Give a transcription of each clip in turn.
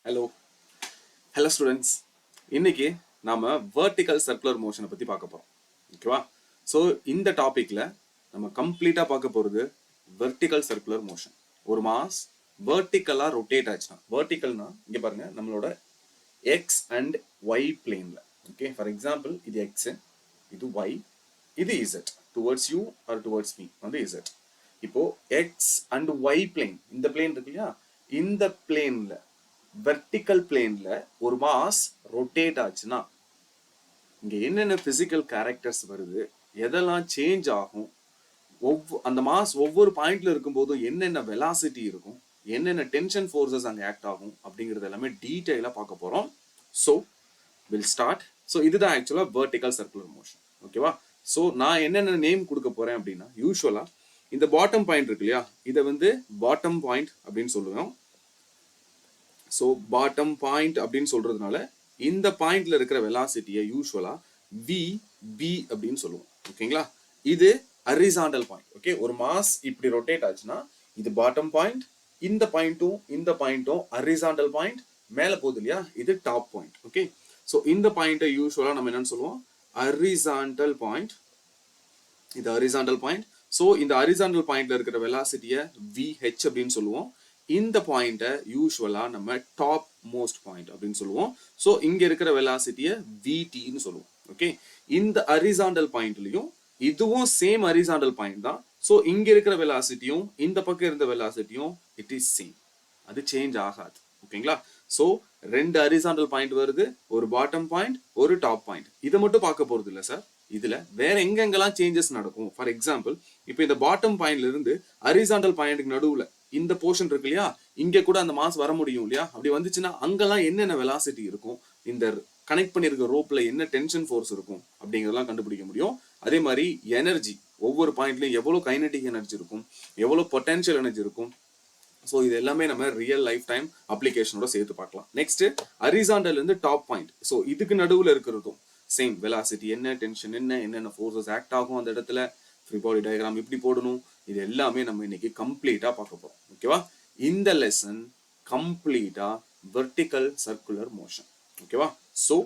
Hello students. இன்னைக்கு நாம vertical circular motion பத்தி பார்க்க போறோம். ஓகேவா? சோ இந்த டாபிக்ல நம்ம கம்ப்ளீட்டா பார்க்க போறது vertical circular motion. ஒரு மாஸ் vertically rotate ஆச்சுனா, verticalனா இங்க பாருங்க நம்மளோட x and y planeல. Okay, for example இது x, இது y, இது z, towards you or towards me வந்து z. இப்போ x and y plane, இந்த plane இருக்கு இல்லையா, இந்த planeல vertical planeல ஒரு மாஸ் rotate ஆச்சுனா இங்க என்னென்ன physical characters வருது, எதெல்லாம் சேஞ்ச் ஆகும், அந்த மாஸ் ஒவ்வொரு பாயிண்ட்ல இருக்கும்போது என்னென்ன velocity இருக்கும், என்னென்ன டென்ஷன் ஃபோர்ஸஸ் அங்க ஆக்ட் ஆகும் அப்படிங்கிறது எல்லாமே டீடைலா பார்க்க போறோம். So will start. ஸோ இதுதான் ஆக்சுவலா vertical circular motion. ஓகேவா? ஸோ நான் என்னென்ன நேம் கொடுக்க போறேன் அப்படின்னா, யூஸ்வலா இந்த பாட்டம் பாயிண்ட் இருக்கு இல்லையா, இதை வந்து பாட்டம் பாயிண்ட் அப்படின்னு சொல்லுவோம். ஸோ பாட்டம் பாயிண்ட் அப்படின்னு சொல்றதுனால இந்த பாயிண்ட்ல இருக்கிற வெலாசிட்டியை யூஸ்வலா VB அப்படின்னு சொல்லுவோம். ஓகேங்களா? இது ஹரிசாண்டல் பாயிண்ட். ஓகே, ஒரு மாஸ் இப்படி ரொட்டேட் ஆச்சுன்னா இது பாட்டம் பாயிண்ட், இந்த பாயிண்ட்டும் ஹரிசாண்டல் பாயிண்ட், மேல போகுது இல்லையா, இது டாப் பாயிண்ட். ஓகே, ஸோ இந்த பாயிண்ட்டை யூஸ்வலா நம்ம என்னன்னு சொல்லுவோம், ஹரிசாண்டல் பாயிண்ட். இது ஹரிசாண்டல் பாயிண்ட். ஸோ இந்த ஹரிசாண்டல் பாயிண்ட்ல இருக்கிற வெலாசிட்டியை VH அப்படின்னு சொல்லுவோம். இந்த பாயிண்ட்டை யூஸ்வலா நம்ம டாப் மோஸ்ட் பாயிண்ட் அப்படின்னு சொல்லுவோம். ஸோ இங்க இருக்கிற வெலாசிட்டியை VTன்னு சொல்லுவோம். ஓகே, இந்த ஹரிசாண்டல் பாயிண்ட்லயும் இதுவும் சேம் ஹரிசாண்டல் பாயிண்ட் தான். ஸோ இங்க இருக்கிற வெலாசிட்டியும் இந்த பக்கம் இருந்த வெலாசிட்டியும் இட் இஸ் சேம், அது சேஞ்ச் ஆகாது. ஓகேங்களா? ஸோ ரெண்டு ஹரிசாண்டல் பாயிண்ட் வருது, ஒரு பாட்டம் பாயிண்ட், ஒரு டாப் பாயிண்ட். இதை மட்டும் பார்க்க போறது இல்லை சார், இதுல வேற எங்கெங்கெல்லாம் சேஞ்சஸ் நடக்கும். ஃபார் எக்ஸாம்பிள் இப்போ இந்த பாட்டம் பாயிண்ட்ல இருந்து ஹரிசாண்டல் பாயிண்ட்க்கு நடுவுல இந்த போர்ஷன் இருக்கு இல்லையா, இங்க கூட அந்த மாஸ் வர முடியும் இல்லையா, அப்படி வந்துச்சுன்னா அங்கெல்லாம் என்னென்ன வெலாசிட்டி இருக்கும், இந்த கனெக்ட் பண்ணிருக்க ரோப்ல என்ன டென்ஷன் ஃபோர்ஸ் இருக்கும் அப்படிங்கிறதெல்லாம் கண்டுபிடிக்க முடியும். அதே மாதிரி எனர்ஜி, ஒவ்வொரு பாயிண்ட்லயும் எவ்வளவு கைனடிக் எனர்ஜி இருக்கும், எவ்வளவு பொட்டன்ஷியல் எனர்ஜி இருக்கும். ஸோ இது எல்லாமே நம்ம ரியல் லைஃப் டைம் அப்ளிகேஷனோட சேர்த்து பார்க்கலாம். நெக்ஸ்ட் ஹரிசாண்டல் இருந்து டாப் பாயிண்ட். ஸோ இதுக்கு நடுவுல இருக்கிறதும் சேம் வெலாசிட்டி என்ன, டென்ஷன் என்ன, என்னென்ன ஃபோர்ஸஸ் ஆக்ட் ஆகும் அந்த இடத்துல, ஃப்ரீ பாடி டயக்ராம் எப்படி போடணும், இது எல்லாமே நம்ம இன்னைக்கு கம்ப்ளீட்டா பார்க்க போறோம். ஓகேவா? இந்த லெசன் கம்ப்ளீட்டா வெர்டிகல் சர்க்குலர் மோஷன். ஓகேவா? ஸோ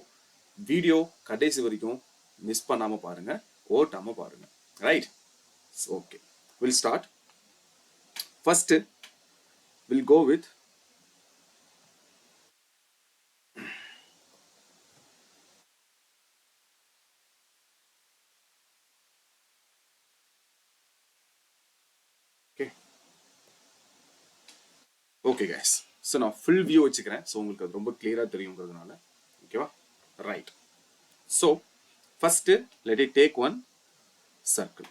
வீடியோ கடைசி வரைக்கும் மிஸ் பண்ணாம பாருங்க, ஓட்டாம பாருங்க. Right? Okay, will start. First will go with okay guys. So நான் ஃபுல் வியூ வச்சுக்கிறேன், ஸோ உங்களுக்கு அது ரொம்ப கிளியரா தெரியுங்கிறதுனால. ஓகேவா? Right. So first let it take one circle.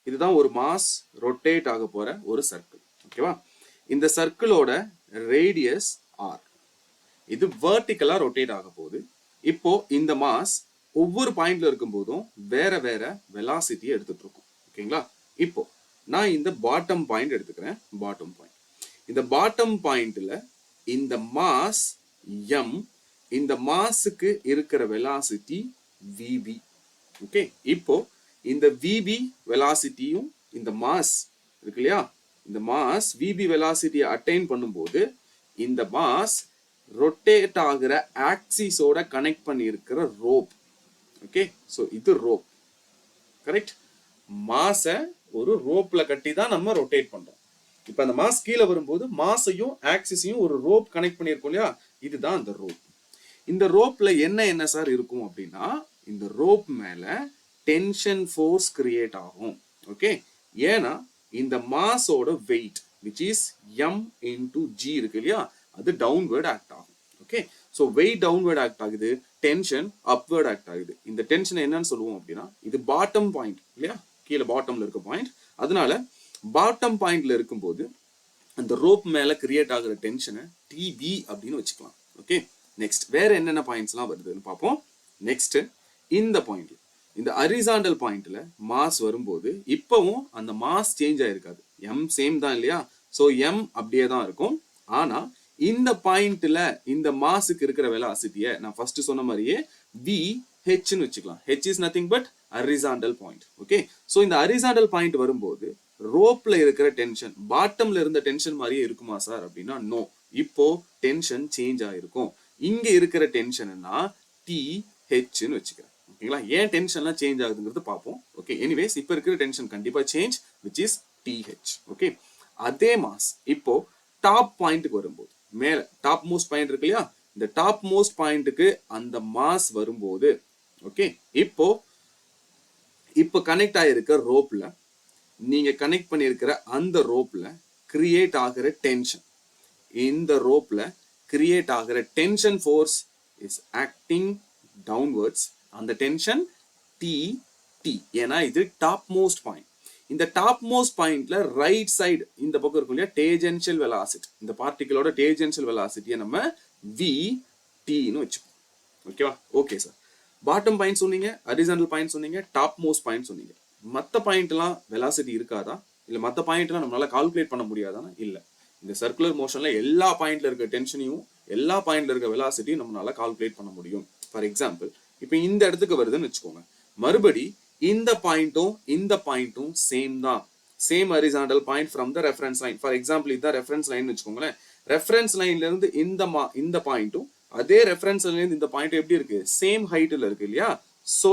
இதுதான் ஒரு மாஸ் ரொட்டேட் ஆக போற ஒரு சர்க்கிள். ஓகேவா? இந்த சர்க்கிளோட ரேடியஸ் R. இது வெர்டிகலா ரொட்டேட் ஆக போகுது. இப்போ இந்த மாஸ் ஒவ்வொரு பாயிண்ட்ல இருக்கும் போதும் வேற வேற வெலாசிட்டியை எடுத்துட்டு இருக்கும். ஓகேங்களா? இப்போ நான் இந்த பாட்டம் பாயிண்ட் எடுத்துக்கிறேன். பாட்டம் பாயிண்ட், இந்த பாட்டம் பாயிண்ட்ல இந்த மாஸ் M, இந்த மாஸுக்கு இருக்கிற வெலாசிட்டி VB. ஓகே, இப்போ இந்த VB வெலாசிட்டியும் இந்த மாஸ் இருக்கு இல்லையா, இந்த மாஸ் VB வெலாசிட்டியை அட்டைன் பண்ணும்போது இந்த மாஸ் ரொட்டேட் ஆகிற ஆக்சிஸோட கனெக்ட் பண்ணி இருக்கிற ரோப். ஓகே, ஸோ இது ரோப். கரெக்ட்? மாஸை ஒரு ரோப்ல கட்டி தான் நம்ம ரொட்டேட் பண்றோம். இப்ப அந்த மாஸ் கீழே வரும்போது மாஸையும் ஆக்சிஸையும் ஒரு ரோப் கனெக்ட் பண்ணியிருக்கோம் இல்லையா, இதுதான் அந்த ரோப். இந்த ரோப்ல என்ன சார் இருக்கும் அப்படின்னா, இந்த ரோப் மேல டென்ஷன் ஃபோர்ஸ் கிரியேட் ஆகும். ஓகே, ஏன்னா இந்த மாஸோட weight which is M into G இருக்கு இல்லையா, அது டவுன்வர்ட் ஆக்ட் ஆகும். Okay, so weight downward act ஆகுது, டென்ஷன் அப்வர்ட் ஆக்ட் ஆகுது. இந்த டென்ஷன் என்னன்னு சொல்லுவோம் அப்படின்னா, இது பாட்டம் பாயிண்ட் இல்லையா, கீழே பாட்டம்ல இருக்க பாயிண்ட். அதனால பாட்டம் பாயிண்ட்ல இருக்கும்போது அந்த ரோப் மேல கிரியேட் ஆகிற டென்ஷனை TB அப்படின்னு வச்சுக்கலாம். ஓகே, நெக்ஸ்ட் வேற என்னென்ன பாயிண்ட்ஸ்லாம் வருதுன்னு பார்ப்போம். நெக்ஸ்ட் இந்த பாயிண்ட், இந்த ஹரிசாண்டல் பாயிண்ட்ல மாஸ் வரும்போது இப்பவும் அந்த மாஸ் சேஞ்ச் ஆயிருக்காது, M சேம் தான் இல்லையா, ஸோ M அப்படியே தான் இருக்கும். ஆனா இந்த பாயிண்ட்ல இந்த மாஸுக்கு இருக்கிற வெலாசிட்டியை நான் ஃபர்ஸ்ட் சொன்ன மாதிரியே VH ன்னு வச்சுக்கலாம். H is nothing but horizontal point. Okay, so இந்த ஹரிசாண்டல் பாயிண்ட் வரும்போது ரோப்ல இருக்கிற டென்ஷன் பாட்டம்ல இருந்த டென்ஷன் மாதிரியே இருக்குமா சார் அப்படின்னா நோ. இப்போ டென்ஷன் சேஞ்ச் ஆயிருக்கும். இங்க இருக்கிற டென்ஷன்னா THன்னு வச்சுக்கிறேன். ஓகேங்களா? ஏன் டென்ஷன்லாம் சேஞ்ச் ஆகுதுங்கிறது பார்ப்போம். ஓகே, எனிவேஸ் இப்போ இருக்கிற டென்ஷன் கண்டிப்பா change, which is TH. Okay, அதே மாஸ் இப்போ டாப் பாயிண்ட்டுக்கு வரும்போது, மேல டாப் மோஸ்ட் பாயிண்ட் இருக்கு இல்லையா, இந்த டாப் மோஸ்ட் பாயிண்ட்டுக்கு அந்த மாஸ் வரும்போது, ஓகே, இப்போ கனெக்ட் ஆயிருக்க ரோப்ல, நீங்க கனெக்ட் பண்ணியிருக்கிற அந்த ரோப்ல கிரியேட் ஆகிற டென்ஷன், இந்த ரோப்ல கிரியேட் ஆகிற tension force is acting downwards. அந்த டென்ஷன் TT, ஏன்னா இது டாப் மோஸ்ட் பாயிண்ட். இந்த டாப் மோஸ்ட் பாயிண்ட்ல ரைட் சைடு இந்த பக்கம் இருக்கும் இல்லையா, டேஜென்ஷியல் வெலாசிட்டி, இந்த பார்ட்டிகளோட டேஜென்ஷியல் வெலாசிட்டியை நம்ம VTன்னு வச்சுப்போம். ஓகேவா? ஓகே சார், பாட்டம் பாயிண்ட் சொன்னீங்க, ஹரிசாண்டல் பாயிண்ட் சொன்னீங்க, டாப் மோஸ்ட் பாயிண்ட் சொன்னீங்க. மற்ற பாயிண்ட்லாம் வெலாசிட்டி இருக்காதா, இல்லை மற்ற பாயிண்ட்லாம் நம்மளால கால்குலேட் பண்ண முடியாதானா? இல்லை. இந்த சர்க்குலர் மோஷன்ல எல்லா பாயிண்ட்ல இருக்க டென்ஷனையும் எல்லா பாயிண்ட்ல இருக்க வெலாசிட்டியும் நம்மளால கால்குலேட் பண்ண முடியும். ஃபார் எக்ஸாம்பிள், இப்போ இந்த இடத்துக்கு வருதுன்னு வச்சுக்கோங்க, மறுபடி இந்த பாயிண்ட்டும் சேம் தான், same horizontal point from the reference line. For example, இதுதான் ரெஃபரன்ஸ் லைன் வச்சுக்கோங்களேன். ரெஃபரன்ஸ் லைன்ல இருந்து இந்த பாயிண்ட்டும் அதே ரெஃபரன்ஸ் லைன்ல இருந்து இந்த பாயிண்ட் எப்படி இருக்கு, சேம் ஹைட்ல இருக்கு இல்லையா. சோ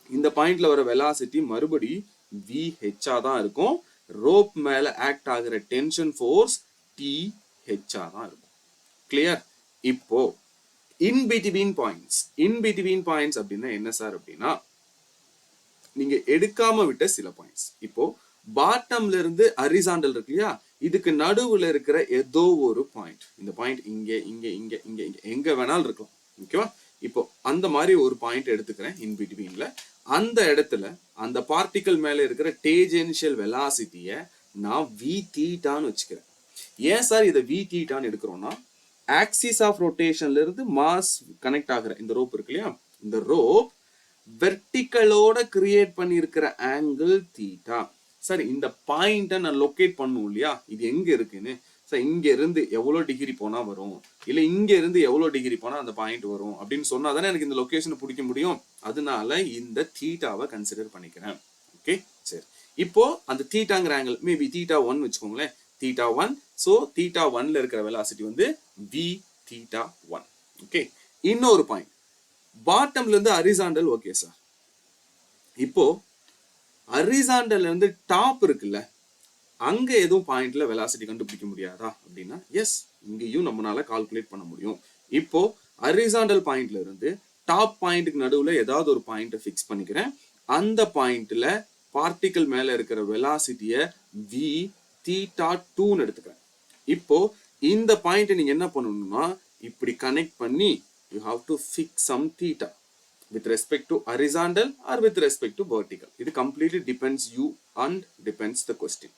இந்த பாயிண்ட்ல வர வெலாசிட்டி மறுபடி VH தான் இருக்கும். ரோப் மேல ஆக்ட் ஆகிற டென்ஷன் ஃபோர்ஸ் TH தான் இருக்கும். கிளியர்? இப்போ இன் பிட்வீன் பாயிண்ட்ஸ் அப்படின்னா என்ன சார் அப்படின்னா, நீங்க எடுக்காம விட்ட சில பாயிண்ட்ஸ். இப்போ பாட்டம்ல இருந்து ஹரிசாண்டல் இருக்கு இல்லையா, இதுக்கு நடுவுல இருக்கிற ஏதோ ஒரு பாயிண்ட், இந்த பாயிண்ட் இங்க இங்க இங்க இங்க இங்க எங்க வேணாலும் இருக்கலாம். ஓகேவா? இப்போ அந்த மாதிரி ஒரு பாயிண்ட் எடுத்துக்கிறேன் இன் பிட்வீன்ல. அந்த இடத்துல அந்த பார்ட்டிகல் மேல இருக்கிற டேஜென்ஷியல் வெலாசிட்டிய நான் Vθன்னு வச்சுக்கிறேன். ஏன் சார் இதை Vθன்னு எடுக்கிறோம்னா, ஆக்சிஸ் ஆஃப் ரொட்டேஷன்ல இருந்து மாஸ் கனெக்ட் ஆகுற இந்த ரோப் இருக்கு இல்லையா, இந்த ரோப் வெர்டிகலோட கிரியேட் பண்ணியிருக்கிற ஆங்கிள் தீட்டா. சார் இந்த பாயிண்ட்டை நான் லொக்கேட் பண்ணும் இல்லையா, இது எங்க இருக்குன்னு. சார் இங்க இருந்து எவ்வளோ டிகிரி போனா வரும், இல்லை இங்க இருந்து எவ்வளோ டிகிரி போனா அந்த பாயிண்ட் வரும் அப்படின்னு சொன்னா தானே எனக்கு இந்த லொகேஷனை பிடிக்க முடியும். அதனால இந்த தீட்டாவை கன்சிடர் பண்ணிக்கிறேன். ஓகே, சரி. இப்போ அந்த தீட்டாங்கிற ஆங்கிள் மேபி θ1 வச்சுக்கோங்களேன், θ1. ஸோ θ1ல இருக்கிற வெலாசிட்டி வந்து Vθ1. ஓகே, இன்னொரு பாயிண்ட் பாட்டம்ல இருந்து ஹரிசாண்டல். ஓகே சார், இப்போ ஹரிசாண்டல்ல இருந்து டாப் இருக்குல்ல, அங்க எதுவும் பாயிண்ட்ல வெலாசிட்டி கண்டுபிடிக்க முடியாதா அப்படின்னா எஸ், இங்கேயும் நம்மளால கால்குலேட் பண்ண முடியும். இப்போ ஹரிசாண்டல் பாயிண்ட்ல இருந்து டாப் பாயிண்ட்டுக்கு நடுவுல ஏதாவது ஒரு பாயிண்ட்டை ஃபிக்ஸ் பண்ணிக்கிறேன். அந்த பாயிண்ட்ல பார்ட்டிகல் மேல இருக்கிற வெலாசிட்டிய Vθ2ன்னு எடுத்துக்கிறேன். இப்போ இந்த பாயிண்ட் நீங்க என்ன பண்ணணும்னா, இப்படி கனெக்ட் பண்ணி you have to fix some theta with respect to horizontal or with respect to vertical. இது completely depends you and depends the question.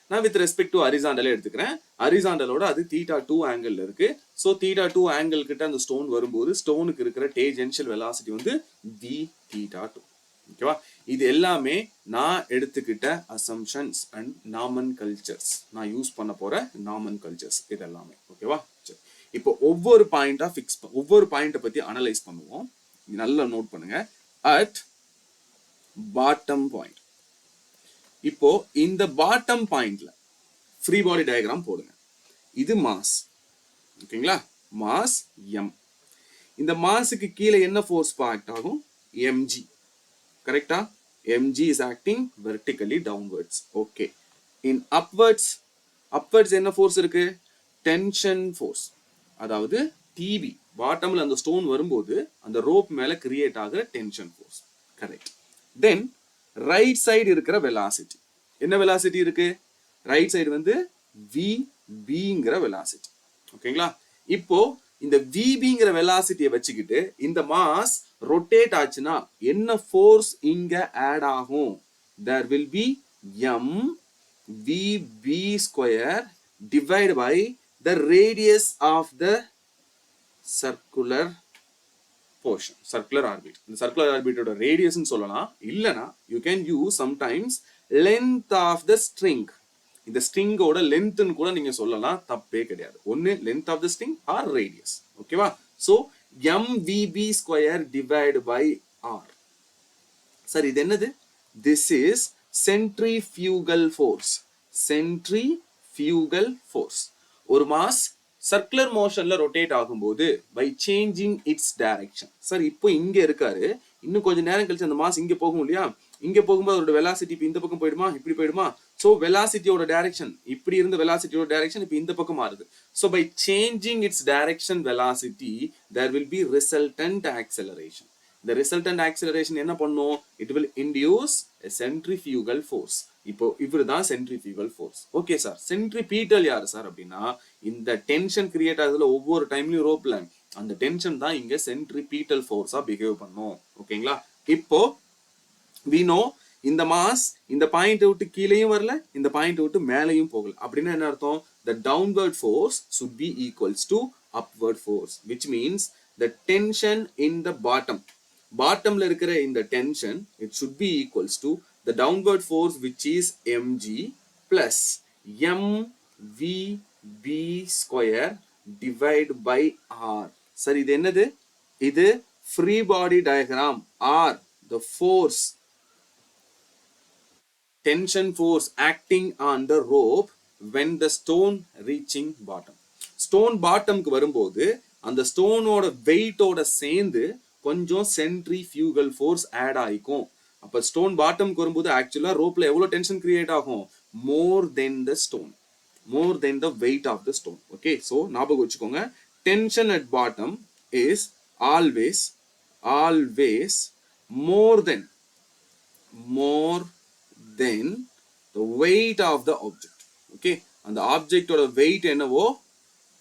நான் with respect to horizontal எடுத்துக்கிறேன். ஹரிசாண்டலோட அது θ2 ஆங்கிள் இருக்கு. ஸோ θ2 ஆங்கிள் கிட்ட அந்த ஸ்டோன் வரும்போது ஸ்டோனுக்கு இருக்கிற டேஜென்ஷியல் வெலாசிட்டி வந்து Vθ2. ஓகேவா? இது எல்லாமே நான் எடுத்துக்கிட்ட அசம்ஷன்ஸ் அண்ட் நாமன்கல்ச்சர்ஸ், நான் யூஸ் பண்ண போற நாமன்கல்ச்சர்ஸ் இது எல்லாமே. ஓகேவா? சரி, இப்போ ஒவ்வொரு பாயிண்ட்டை பத்தி அனலைஸ் பண்ணுவோம். நல்லா நோட் பண்ணுங்க. அட் பாட்டம் பாயிண்ட், இப்போ இந்த பாட்டம் பாயிண்ட்ல ஃப்ரீ பாடி டயக்ராம் போடுங்க. இது மாஸ், ஓகேங்களா? Mass M. இந்த மாஸுக்கு கீழே என்ன ஃபோர்ஸ் ஆக்ட் ஆகும்? mg. கரெக்டா? mg is acting vertically downwards. Okay. In upwards என்ன ஃபோர்ஸ் இருக்கு? டென்ஷன் ஃபோர்ஸ், அதாவது TB. பாட்டம்ல அந்த ஸ்டோன் வரும்போது அந்த ரோப் மேல கிரியேட் ஆகிற டென்ஷன் ஃபோர்ஸ். கரெக்ட். தென் ரைட் சைடு இருக்கிற வெலாசிட்டி, என்ன வெலாசிட்டி இருக்கு? ரைட் சைடு வந்து VBங்கிற வெலாசிட்டி. ஓகேங்களா? இப்போ இந்த VBங்கிற வெலாசிட்டியை வச்சுக்கிட்டு இந்த மாஸ் ரொட்டேட் ஆச்சுன்னா என்ன ஃபோர்ஸ் இங்க ஆட் ஆகும்? there will be mVB square divided by the radius of the circular portion, circular orbit. இந்த circular orbitோட ரேடியஸ்னு சொல்லலாம், இல்லனா you can use sometimes length of the string. இந்த ஸ்ட்ரிங்கோட லென்த்னு கூட நீங்க சொல்லலாம், தப்பே கிடையாது. ஒன்னு length of the string or radius. ஓகேவா? So mVB square divided by r. Sir இது என்னது? This is centrifugal force. Centrifugal force. ஒரு மாஸ் சர்க்குலர் மோஷன்ல ரொட்டேட் ஆகும்போது by changing its direction. Sir இப்போ இங்க இருக்காரு, இன்னும் கொஞ்சம் நேரம் கழிச்சு அந்த மாஸ் இங்க போகும் இல்லையா, இங்க போகும்போது அதோட வெலாசிட்டி இப்போ இந்த பக்கம் போயிடுமா, இப்படி போயிடுமா. ஸோ வெலாசிட்டியோட டைரக்ஷன், இப்படி இருந்த வெலாசிட்டியோட டைரக்ஷன் இப்போ இந்த பக்கம் மாறுது. So by changing its direction velocity there will be resultant acceleration. இந்த ரிசல்டன்ட் ஆக்சிலரேஷன் என்ன பண்ணும், it will induce a centrifugal force. இப்போ இவருதான் centrifugal force. Okay sir, centripetal யாரு சார் அப்படின்னா, இந்த டென்ஷன் கிரியேட் ஆகுதுல ஒவ்வொரு டைம்லயும் ரோப்ல, அந்த டென்ஷன் தான் இங்க சென்ட்ரிபீட்டல் ஃபோர்ஸா பிஹேவ் பண்ணும். ஓகேங்களா. இப்போ we know இந்த மாஸ் இந்த பாயிண்ட் விட்டு கீழேயும் வரல, இந்த பாயிண்ட் விட்டு மேலேயும் போகல. அப்படின்னா என்ன அர்த்தம், the downward force should be equals to upward force, which means the tension in the bottomல இருக்கிற இந்த tension, it should be equals to the downward force which is mg plus mvb square divided by r. சரி, இது என்னது, இது free body diagram. r the force, tension force acting on the rope when the stone reaching bottom. Stone பாட்டம்க்கு வரும்போது அந்த ஸ்டோனோட வெயிட்டோட சேர்ந்து கொஞ்சம் centrifugal force add ஆயிக்கும். அப்ப ஸ்டோன் பாட்டம்க்கு வரும்போது ஆக்சுவலா ரோப்ல எவ்வளவு டென்ஷன் கிரியேட் ஆகும், more than the stone, more than the weight of the stone. Okay, so ஞாபகம் வச்சுக்கோங்க, tension at bottom is always more than the weight of the object. Okay, அந்த ஆப்ஜெக்டோட wait என்னவோ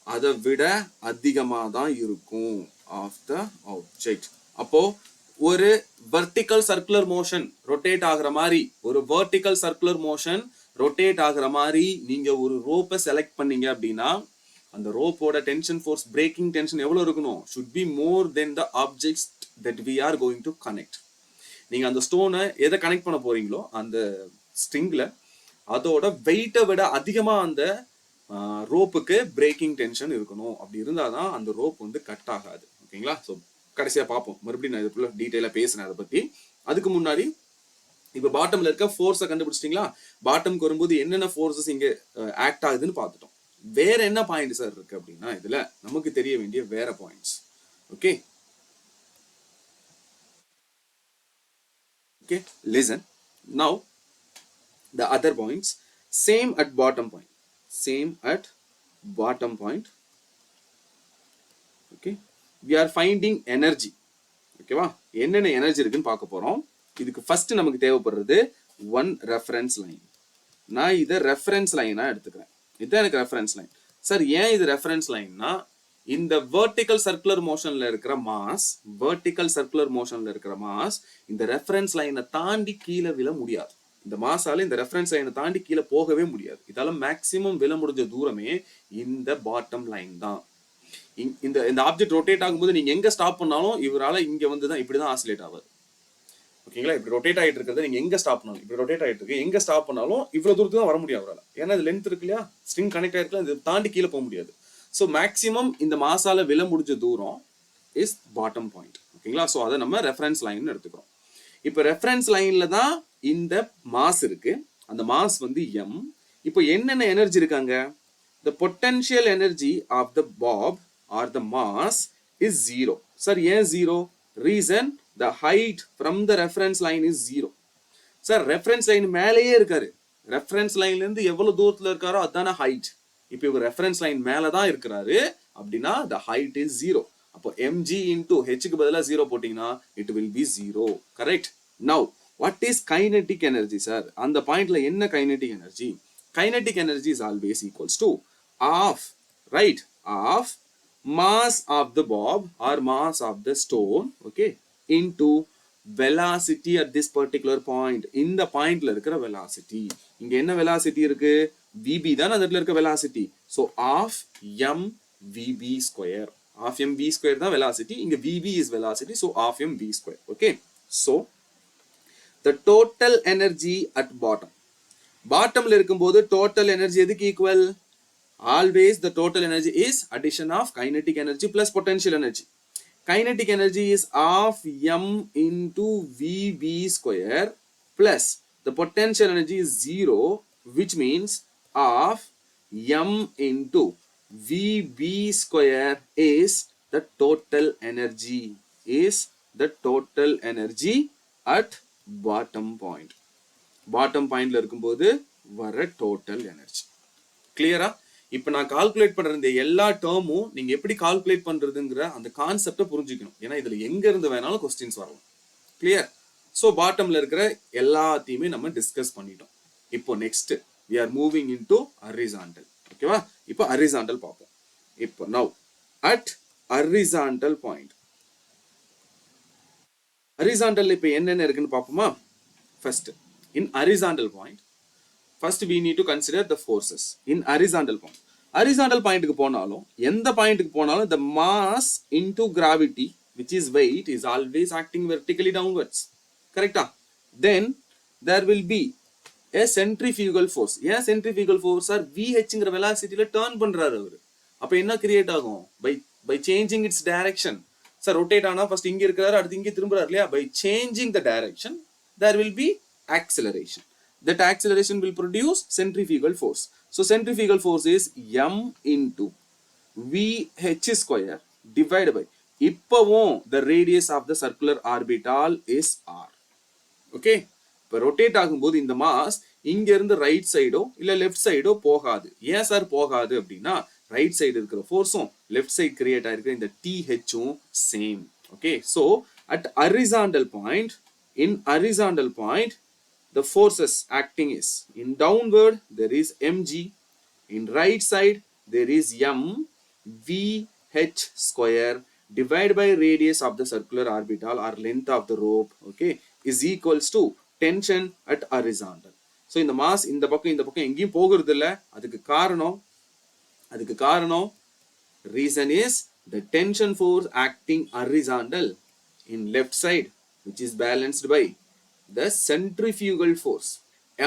அதை விட அதிகமா தான் இருக்கும் of the object. அப்போ ஒரு vertical circular motion ரொட்டேட் ஆகுற மாதிரி, ஒரு vertical circular motion ரொட்டேட் ஆகுற மாதிரி நீங்க ஒரு ரோப்பை செலக்ட் பண்ணீங்க அப்படின்னா, அந்த ரோப்போட டென்ஷன் ஃபோர்ஸ், பிரேக்கிங் டென்ஷன் எவ்வளவு இருக்கணும், should be more than the objects that we are going to connect. நீங்க அந்த ஸ்டோனை எதை கனெக்ட் பண்ண போறீங்களோ அந்த ஸ்ட்ரிங்ல அதோட வெயிட்டை விட அதிகமா அந்த ரோப்புக்கு பிரேக்கிங் டென்ஷன் இருக்கணும். அப்படி இருந்தாதான் அந்த ரோப் வந்து கட் ஆகாது. ஓகேங்களா. ஸோ கடைசியா பார்ப்போம், மறுபடியும் நான் இதுக்குள்ள டீட்டெயிலா பேசுறேன் அதை பத்தி. அதுக்கு முன்னாடி இப்ப பாட்டம்ல இருக்க ஃபோர்ஸை கண்டுபிடிச்சிட்டீங்களா, பாட்டம்க்கு வரும்போது என்னென்ன ஃபோர்ஸஸ் இங்க ஆக்ட் ஆகுதுன்னு பார்த்துட்டோம். வேற என்ன பாயிண்ட் சார் இருக்கு அப்படின்னா, இதுல நமக்கு தெரிய வேண்டிய வேற points. Okay, okay, listen now, the other points same at bottom point, okay, we are finding energy. okay வா, என்னென்ன எனர்ஜி இருக்குன்னு பார்க்க போறோம். இதுக்கு ஃபர்ஸ்ட் நமக்கு தேவைப்படுறது one reference line. நான் இதை ரெஃபரன்ஸ் லைனா எடுத்துக்கிறேன். இதுதான் எனக்கு ரெஃபரன்ஸ் லைன். சார் ஏன் இது ரெஃபரன்ஸ் லைன்னா, இந்த வெர்டிகல் சர்க்குலர் மோஷன்ல இருக்கிற மாஸ் இந்த ரெஃபரன்ஸ் லைனை தாண்டி கீழே விழ முடியாது. இந்த மாஸால இந்த ரெஃபரன்ஸ் லைனை தாண்டி கீழே போகவே முடியாது. இதால மேக்சிமம் விழ முடிஞ்ச தூரமே இந்த பாட்டம் லைன் தான். இந்த ஆப்ஜெக்ட் ரொட்டேட் ஆகும்போது நீங்க எங்க ஸ்டாப் பண்ணாலும் இவரால இங்க வந்துதான் இப்படிதான் ஆசிலேட் ஆகுது. ஓகேங்களா. இப்படி ரொட்டேட் ஆகிட்டு இருக்கிறது நீங்க எங்க ஸ்டாப் பண்ணாலும், இப்படி ரொட்டேட் ஆகிட்டு இருக்கு, எங்க ஸ்டாப் பண்ணாலும் இவ்வளவு தூரத்துக்கு தான் வர முடியும் அவரால். ஏன்னா இது லென்த் இருக்கு இல்லையா, ஸ்ட்ரிங் கனெக்ட் ஆயிருக்கலாம், இது தாண்டி கீழே போக முடியாது. ஸோ மேக்சிமம் இந்த மாசால விழ முடிஞ்ச தூரம் இஸ் பாட்டம் பாயிண்ட். ஓகேங்களா. ஸோ அதை நம்ம ரெஃபரன்ஸ் லைன் எடுத்துக்கிறோம். இப்போ ரெஃபரன்ஸ் லைன்ல தான் இந்த மாஸ் இருக்கு. அந்த மாஸ் வந்து m. இப்போ என்னென்ன எனர்ஜி இருக்காங்க, the potential energy of the bob or the mass is 0. Sir ஏன் 0? reason the height from the reference line is 0. Sir reference line மேலேயே இருக்காரு, ரெஃபரன்ஸ் லைன்ல இருந்து எவ்வளவு தூரத்துல இருக்காரோ அதுதான ஹைட். இப்போ இவர் ரெஃபரன்ஸ் லைன் மேல தான் இருக்கிறாரு அப்படின்னா the height is 0. அப்போ mg into h க்கு பதிலா 0 போட்டீங்கன்னா it will be 0. Correct. now what is kinetic energy sir? அந்த பாயிண்ட்ல என்ன kinetic energy? kinetic energy is always equals to half, right, half mass of the bob or mass of the stone, okay, into velocity at this particular point. இந்த பாயிண்ட்ல இருக்கிற velocity. இங்க என்ன velocity இருக்கு, vb தான் அந்த இடத்துல இருக்க velocity. so half mvb square, half mv square தான் velocity, இங்க vb is velocity, so half mv square. okay, so the total energy at bottomல இருக்கும்போது total energy எதுக்கு equal? always the total energy is addition of kinetic energy plus potential energy. kinetic energy is half m into vb square plus the potential energy is 0, which means of m into VB square is the total energy, at bottom point. Bottom point la இருக்கும்போது வர total energy. கிளியரா? இப்போ நான் calculate பண்ற இந்த எல்லா டேர்மும் நீங்க எப்படி கால்குலேட் பண்றதுங்கற அந்த கான்செப்ட புரிஞ்சுக்கணும். ஏன்னா இதுல எங்க இருந்து வேணாலும் क्वेश्चंस வரலாம். கிளியர்? சோ பாட்டம்ல இருக்கிற எல்லாத்தையுமே நம்ம டிஸ்கஸ் பண்ணிட்டோம். இப்போ next we are moving into horizontal. ஓகேவா? இப்போ horizontal பாப்போம். இப்போ now at horizontal point. horizontal இப்போ என்னென்ன இருக்குன்னு பாப்போமா? First in horizontal point, first we need to consider the forces in horizontal point. Horizontal point க்கு போனாலும் எந்த point க்கு போனாலும் the mass into gravity, which is weight, is always acting vertically downwards. Correct? Then there will be a centrifugal force. ஏன் centrifugal force or VH ங்கற velocity ல turn பண்றாரு அவரு. அப்ப என்ன கிரியேட் ஆகும்? by changing its direction. Sir rotate ஆனா first இங்க இருக்காரு, அடுத்து இங்க திரும்பறாரு இல்லையா? By changing the direction there will be acceleration. That acceleration will produce centrifugal force. So centrifugal force is m into VH square divided by இப்பவும் the radius of the circular orbital is r. Okay? இப்போ rotate ஆகும்போது இந்த mass இங்க இருந்து right சைடோ இல்ல left சைடோ போகாது. ஏன் sir போகாது அப்படின்னா ரைட் சைடு இருக்கிற ஃபோர்ஸும் லெஃப்ட் சைடு கிரியேட் ஆயிருக்கிற இந்த THும் same. Okay? So at horizontal point, in horizontal point, the forces acting is in downward there is mg, in right side there is m VH square divided by radius of the circular orbital or length of the rope, okay, is equals to tension at horizontal. So இந்த mass இந்த பக்கம் எங்கேயும் போகிறது இல்ல. அதுக்கு காரணம் reason is the tension force acting horizontal in left side, which is balanced by the centrifugal force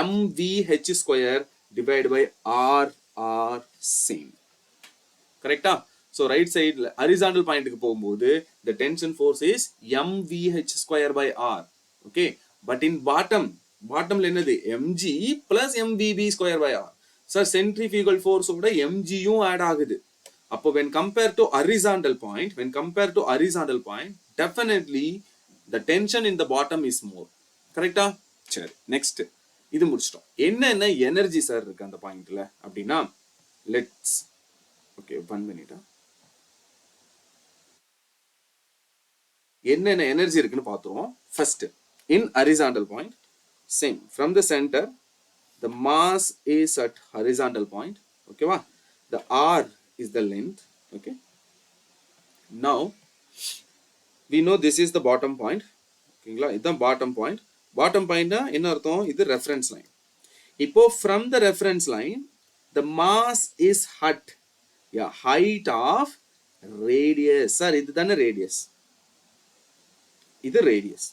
mvh square divided by r same. Correct? So right side horizontal point க்கு போகும்போது the tension force is mvh square by r. Okay? But in bottomல என்னது? mg plus mvb square by r. So centrifugal force ஓட mg யும் add ஆகுது. அப்போ when compared to horizontal point, definitely the tension in the bottom is more. கரெக்டா? சரி, next இது முடிச்சிட்டோம். என்னென்ன எனர்ஜி சார் இருக்கு அந்த பாயிண்ட்ல அப்படின்னா லெட்ஸ் ஓகே 1 மினிட். என்னென்ன எனர்ஜி இருக்குன்னு பார்த்துருவோம். First in horizontal point, same from the center the mass is at horizontal point. ஓகேவா? The r is the length. Okay, now we know this is the bottom point. ஓகேங்களா? இதுதான் bottom point. Bottom point என்ன அர்த்தம்? இது reference line. இப்போ from the reference line the mass is at a height of radius. Sir இதுதானே radius, இது radius.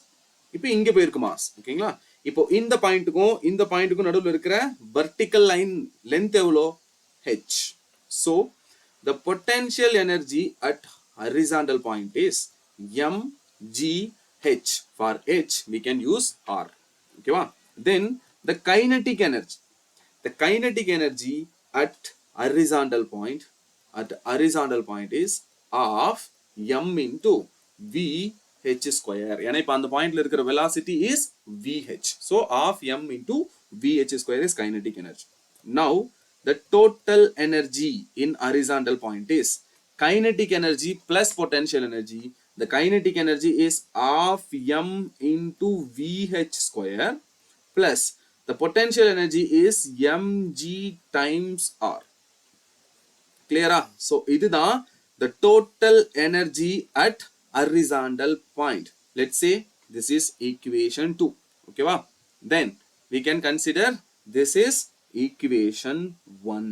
இப்போ இங்க போயிருக்கு mass. ஓகேங்களா? இப்போ இந்த பாயிண்ட்டுக்கும் நடுவுல இருக்கிற vertical line length எவ்வளோ? h. So the potential energy at horizontal point is mg h. For h we can use r. Okay va? Then the kinetic energy at horizontal point is of m into vh square. ஏன்னா இப்ப அந்த பாயிண்ட்ல இருக்கிற velocity is vh. So of m into vh square is kinetic energy. Now the total energy in horizontal point is kinetic energy plus potential energy. The kinetic energy is of m into vh square plus the potential energy is mg times r. Clear? So இதுதான் the total energy at horizontal point. Let's say this is equation 2. Okay va? Then we can consider this is equation 1.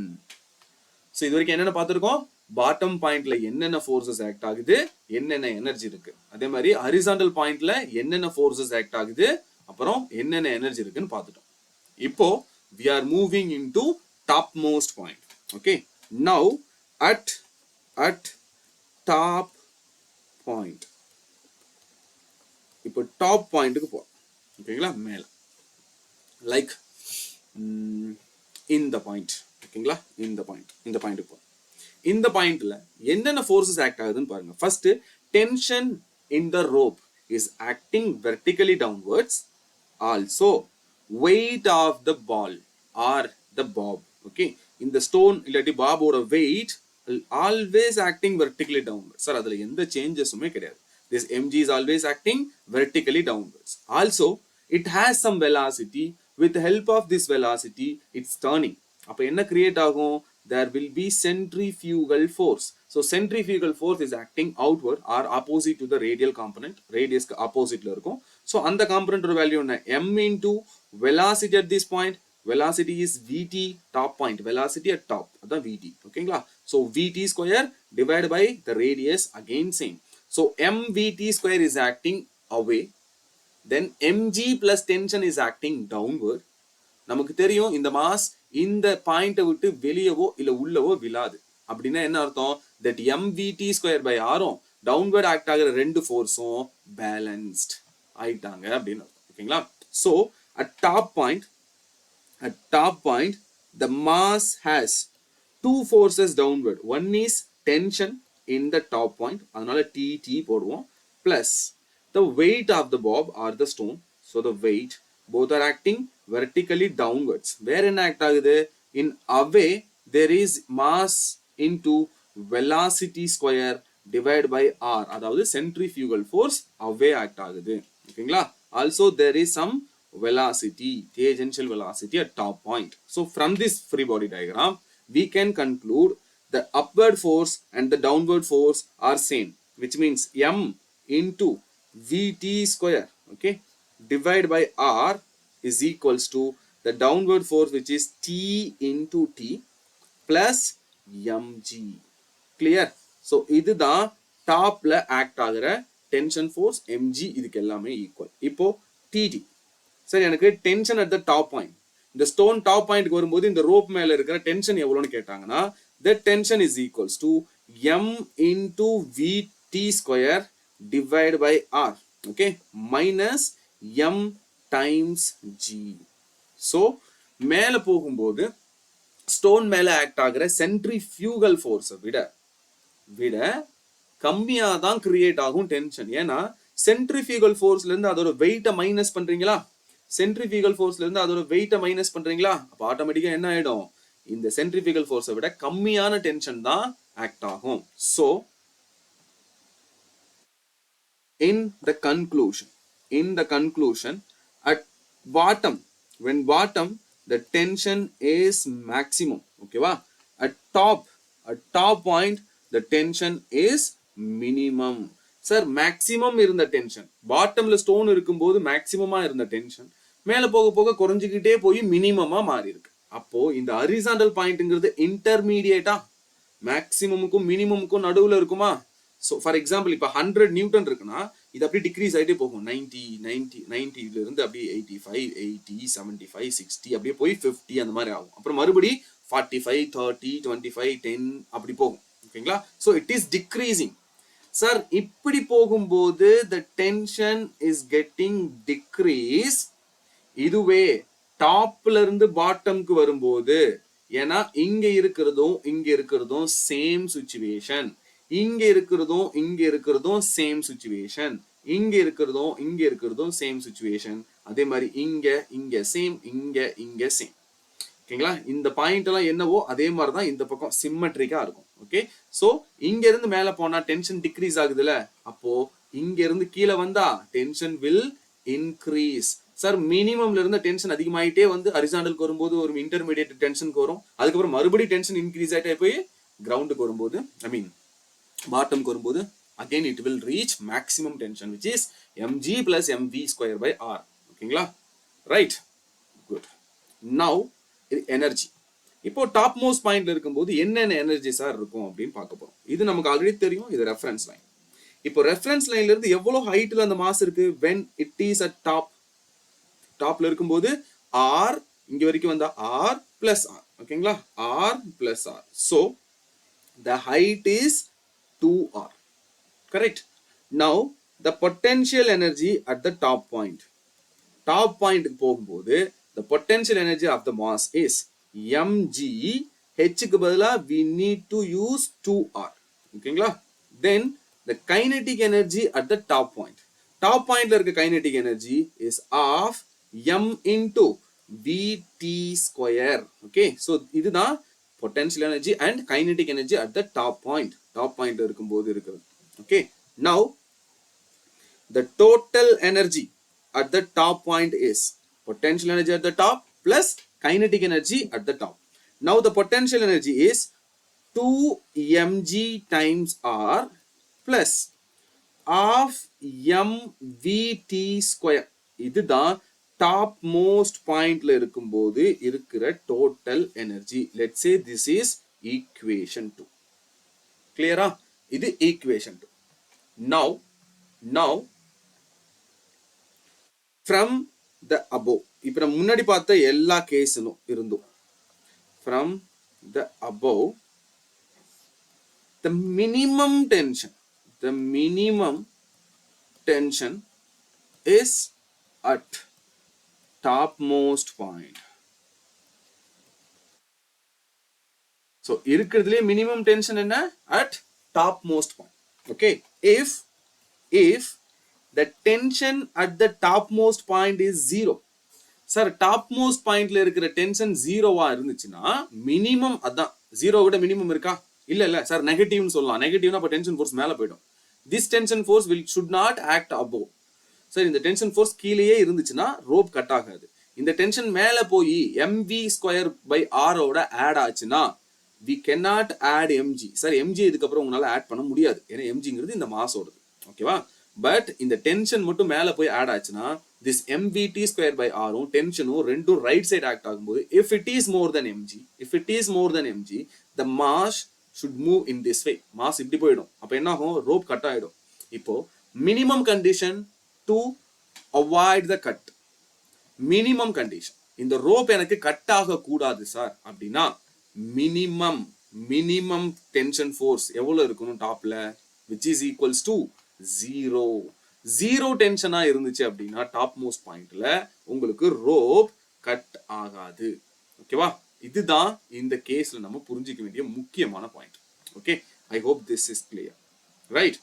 So இது வரைக்கும் என்னென்ன பார்த்திருக்கோம்? Bottom பாயிண்ட்ல என்னென்ன forces act ஆகுது, என்னென்ன energy இருக்கு, அதே மாதிரி ஹரிசாண்டல் பாயிண்ட்ல என்னென்ன ஃபோர்ஸஸ் ஆக்ட் ஆகுது, அப்புறம் என்னென்ன எனர்ஜி இருக்குன்னு பார்த்துட்டோம். இப்போ we are moving into topmost point. Okay, now at top point, இப்போ டாப் பாயிண்ட்டுக்கு போறோம். ஓகேங்களா? மேல like in the point, ஓகேங்களா? இந்த பாயிண்ட் இப்போ இந்த பாயிண்ட்ல என்னென்ன ஃபோர்ஸஸ் ஆக்ட் ஆகுதுன்னு பாருங்க. First, tension in the rope is acting vertically downwards. Also weight of the ball or the bob, okay, இந்த ஸ்டோன் இல்லாட்டி பாபோட weight always acting vertically downwards. Sir அதுல எந்த சேஞ்சஸுமே கிடையாது. This mg is always acting vertically downwards. Also, it has some velocity. With the help of this velocity, it's turning. அப்ப என்ன create ஆகும்? There will be centrifugal force. So centrifugal force is acting outward or opposite to the radial component. Radius oppositeல இருக்கும். So அந்த component value என்ன? M into velocity at this point. Velocity is vt top point. Velocity at top. அதான் vt. ஓகேங்களா? So vt square divided by the radius, again same. So mvt square is acting away. Then mg plus tension is acting downward. நமக்கு தெரியும் இந்த mass இந்த பாயிண்ட விட்டு வெளியவோ இல்ல உள்ளவோ விழாது. அப்படின்னா என்ன அர்த்தம்? that mvt square by r downward act ஆகிற ரெண்டு ஃபோர்ஸும் பேலன்ஸ்ட் ஆயிட்டாங்க அப்படின்னு அர்த்தம். ஓகேங்களா? So at top point the mass has two forces downward. One is tension in the top point, அதனால tt போடுவோம், plus the weight of the bob or the stone. So the weight, both are acting vertically downwards. வேற என்ன act ஆகுது? in away there is mass into velocity square divided by r, அதாவது centrifugal force away act ஆகுது. ஓகேங்களா? Also there is some velocity, tangential velocity at top point. So from this free body diagram we can conclude the upward force and the downward force are same, which means m into vt square, okay, divided by r is equals to the downward force, which is t into t plus mg. Clear? So இதுதான் டாப்ல act ஆகிற tension force mg. இதுக்கு எல்லாமே equal. இப்போ tt, சரி, எனக்கு tension at the top point, இந்த stone top பாயிண்ட்க்கு வரும்போது இந்த ரோப் மேல இருக்கிற டென்ஷன் எவ்வளவுன்னு கேட்டாங்கன்னா, that tension is equals to m into vt square divided by r, okay, minus m times g. So மேல போகும்போது ஸ்டோன் மேல ஆக்ட் ஆகிற சென்ட்ரிஃபியூகல் ஃபோர்ஸை விட கம்மியா தான் கிரியேட் ஆகும் டென்ஷன். ஏன்னா சென்ட்ரிஃபியூகல் ஃபோர்ஸ்ல இருந்து அதோட வெயிட்டை மைனஸ் பண்றீங்களா? சென்ட்ரிஃபியூகல் ஃபோர்ஸ்ல இருந்து அதோட வெயிட்டை மைனஸ் பண்றீங்களா? அப்ப ஆட்டோமேட்டிக்கா என்ன ஆயிடும்? இந்த சென்ட்ரிஃபியூகல் ஃபோர்ஸை விட கம்மியான டென்ஷன் தான் ஆக்ட் ஆகும். So in the conclusion at bottom, when bottom the tension is maximum, okay va? at top point the tension is minimum. sir maximum இருந்த டென்ஷன் பாட்டம்ல ஸ்டோன் இருக்கும்போது மேக்ஸிமமா இருந்த டென்ஷன் மேல போக போக குறைஞ்சிக்கிட்டே போய் மினிமமா மாறி இருக்கு. அப்போ இந்த ஹரிசாண்டல் பாயிண்ட்ங்கிறது இன்டர்மீடியேட்டா மேக்ஸிமமுக்கும் மினிமமுக்கும் நடுவுல இருக்குமா? ஸோ ஃபார் எக்ஸாம்பிள் இப்போ 100 நியூட்டன் இருக்குன்னா இது அப்படியே டிக்ரீஸ் ஆகிட்டே போகும். 90ல இருந்து அப்படியே 85, 80, 75, 60 அப்படியே போய் 50 அந்த மாதிரி ஆகும். அப்புறம் மறுபடி 45, 30, 25, 10 அப்படி போகும். ஓகேங்களா? So it is decreasing. Sir இப்படி போகும்போது the tension is getting decrease. இதுவே டாப்ல இருந்து பாட்டம்க்கு வரும்போது, ஏன்னா இங்க இருக்கிறதும் சேம் சிச்சுவேஷன், இங்க இருக்கிறதும் சேம் சிச்சுவேஷன், இங்க இருக்கிறதும் சேம் சிச்சுவேஷன், அதே மாதிரி இங்க சேம், இங்க சேம். ஓகேங்களா? இந்த பாயிண்ட் எல்லாம் என்னவோ அதே மாதிரிதான் இந்த பக்கம் சிம்மெட்ரிக்கா இருக்கும். ஓகே, சோ இங்க இருந்து மேல போனா டென்ஷன் டிக்ரீஸ் ஆகுதுல, அப்போ இங்க இருந்து கீழே வந்தா டென்ஷன் வில் இன்க்ரீஸ். சார் மினிமம்ல இருந்த டென்ஷன் அதிகமாயிட்டே வந்து ஹரிசாண்டலுக்கு வரும்போது ஒரு இன்டர்மீடியேட் டென்ஷனுக்கு வரும். அதுக்கப்புறம் மறுபடியும் டென்ஷன் இன்க்ரீஸ் ஆயிட்டே போய் கிரவுண்டுக்கு வரும்போது, ஐ மீன் பாட்டம்க்கு வரும்போது again it will reach maximum tension, which is mg plus mv square by r. ஓகேங்களா? Right, good. Now energy. இப்போ டாப் மோஸ்ட் பாயிண்ட்ல இருக்கும்போது என்னென்ன எனர்ஜி சார் இருக்கும் அப்படின்னு பார்க்க போறோம். இது நமக்கு ஆல்ரெடி தெரியும், இது ரெஃபரன்ஸ் லைன். இப்போ ரெஃபரன்ஸ் லைன்ல இருந்து எவ்வளவு ஹைட்ல அந்த மாஸ் இருக்கு? when it is at டாப்ல இருக்கும்போது r இங்க வரைக்கும் வந்தா r plus r. ஓகேங்களா? r plus r. so the height is 2r. correct? now the potential energy at the top point போகும்போது the potential energy of the mass is mg. h க்கு பதிலா we need to use 2r. ஓகேங்களா? then the kinetic energy at the top point. top point ல இருக்க kinetic energy is of m into vt square. okay, so இதுதான் potential energy and kinetic energy at the top point. top point இருக்கும்போது இருக்குது. okay, now the total energy at the top point is potential energy at the top plus kinetic energy at the top. Now the potential energy is 2 mg times r plus of mvt square. இதுதான் top most pointல இருக்கும்போது இருக்கிற total energy. Let's say this is equation 2. clear ah? இது equation 2. now from the above, இப்போ நம்ம முன்னாடி பார்த்த எல்லா கேஸும் இருந்தோம். from the above, the minimum tension is at topmost point. so இருக்கிறதுலே minimum tension என்ன? at topmost point. okay, if the tension at the topmost point is 0. Sir topmost பாயிண்ட்ல இருக்கிற டென்ஷன் ஜீரோவா இருந்துச்சுன்னா மினிமம் அதான். ஜீரோ விட மினிமம் இருக்கா? இல்ல சார் நெகட்டிவ்னு சொல்லலாம். நெகட்டிவ்னா அப்ப டென்ஷன் ஃபோர்ஸ் மேல போயிடும். This tension force should not act above. Sir இந்த டென்ஷன் ஃபோர்ஸ் கீழேயே இருந்துச்சுன்னா ரோப் கட் ஆகாது. இந்த டென்ஷன் மேல போய் mv ஸ்கொயர் பை r ஓட ஆட் ஆச்சுன்னா we cannot add mg. Sir mg இதுக்கப்புறம் உங்களால ஆட் பண்ண முடியாது. ஏன்னா mgங்கிறது இந்த மாஸோடது. ஓகேவா? பட் இந்த டென்ஷன் மட்டும் மேல போய் ஆட் ஆச்சுன்னா this mvt square by r டென்ஷனும் ரெண்டும் ரைட் சைடு ஆக்ட் ஆகும்போது if it is more than mg, the mass should move in this way. Mass இப்படி போயிடும். அப்ப என்ன ஆகும்? ரோப் கட் ஆயிடும். இப்போ minimum condition to avoid the cut. Minimum condition, இந்த ரோப் எனக்கு கட் ஆக கூடாது சார் அப்படின்னா மினிமம் டென்ஷன் ஃபோர்ஸ் எவ்வளவு இருக்கணும் டாப்ல? which is equals to 0 டென்ஷனா இருந்துச்சு அப்படின்னா டாப் மோஸ்ட் பாயிண்ட்ல உங்களுக்கு ரோப் கட் ஆகாது. ஓகேவா? இதுதான் இந்த கேஸ்ல நம்ம புரிஞ்சிக்க வேண்டிய முக்கியமான point. Okay, I hope this is clear. Right?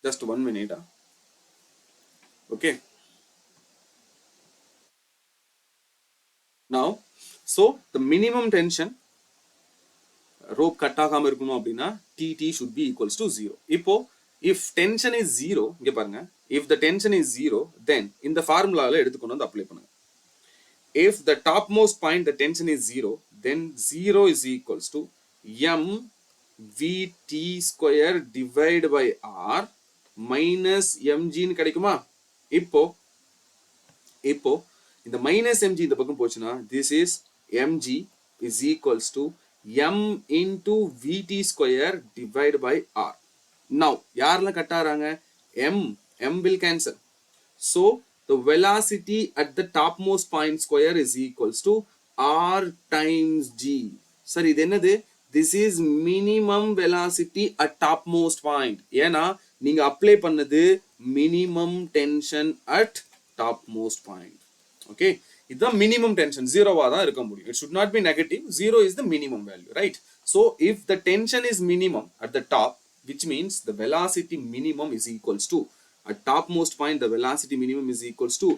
just 1 minute. okay, now so the minimum tension rope cut ஆகாம இருக்கணும் அப்படின்னா tt should be equals to 0. இப்போ if tension is 0, இங்க பாருங்க, if the tension is 0, then இந்த ஃபார்முலால எடுத்துக்கொண்டு வந்து apply பண்ணுங்க. if the topmost point the tension is 0, then 0 is equals to mvt square divided by r minus mg ன்னு கிடைக்குமா? இப்போ இந்த மைனஸ் mg இந்த பக்கம் போச்சுன்னா this is mg is equals to m into vt square divided by r. now யாரெல்லாம் cut ஆறாங்க? m will cancel, so the velocity at the topmost point square is equals to r times g. சரி, இது என்னது? this is minimum velocity at topmost point. ஏன்னா நீங்க apply பண்ணது minimum tension at topmost point. okay, இதுதான் minimum tension. ஜீரோவா தான் இருக்க முடியும். it should not be negative. 0 is the minimum value, right? so if the tension is minimum at the top, which means the velocity minimum is equals to, at topmost point the velocity minimum is equals to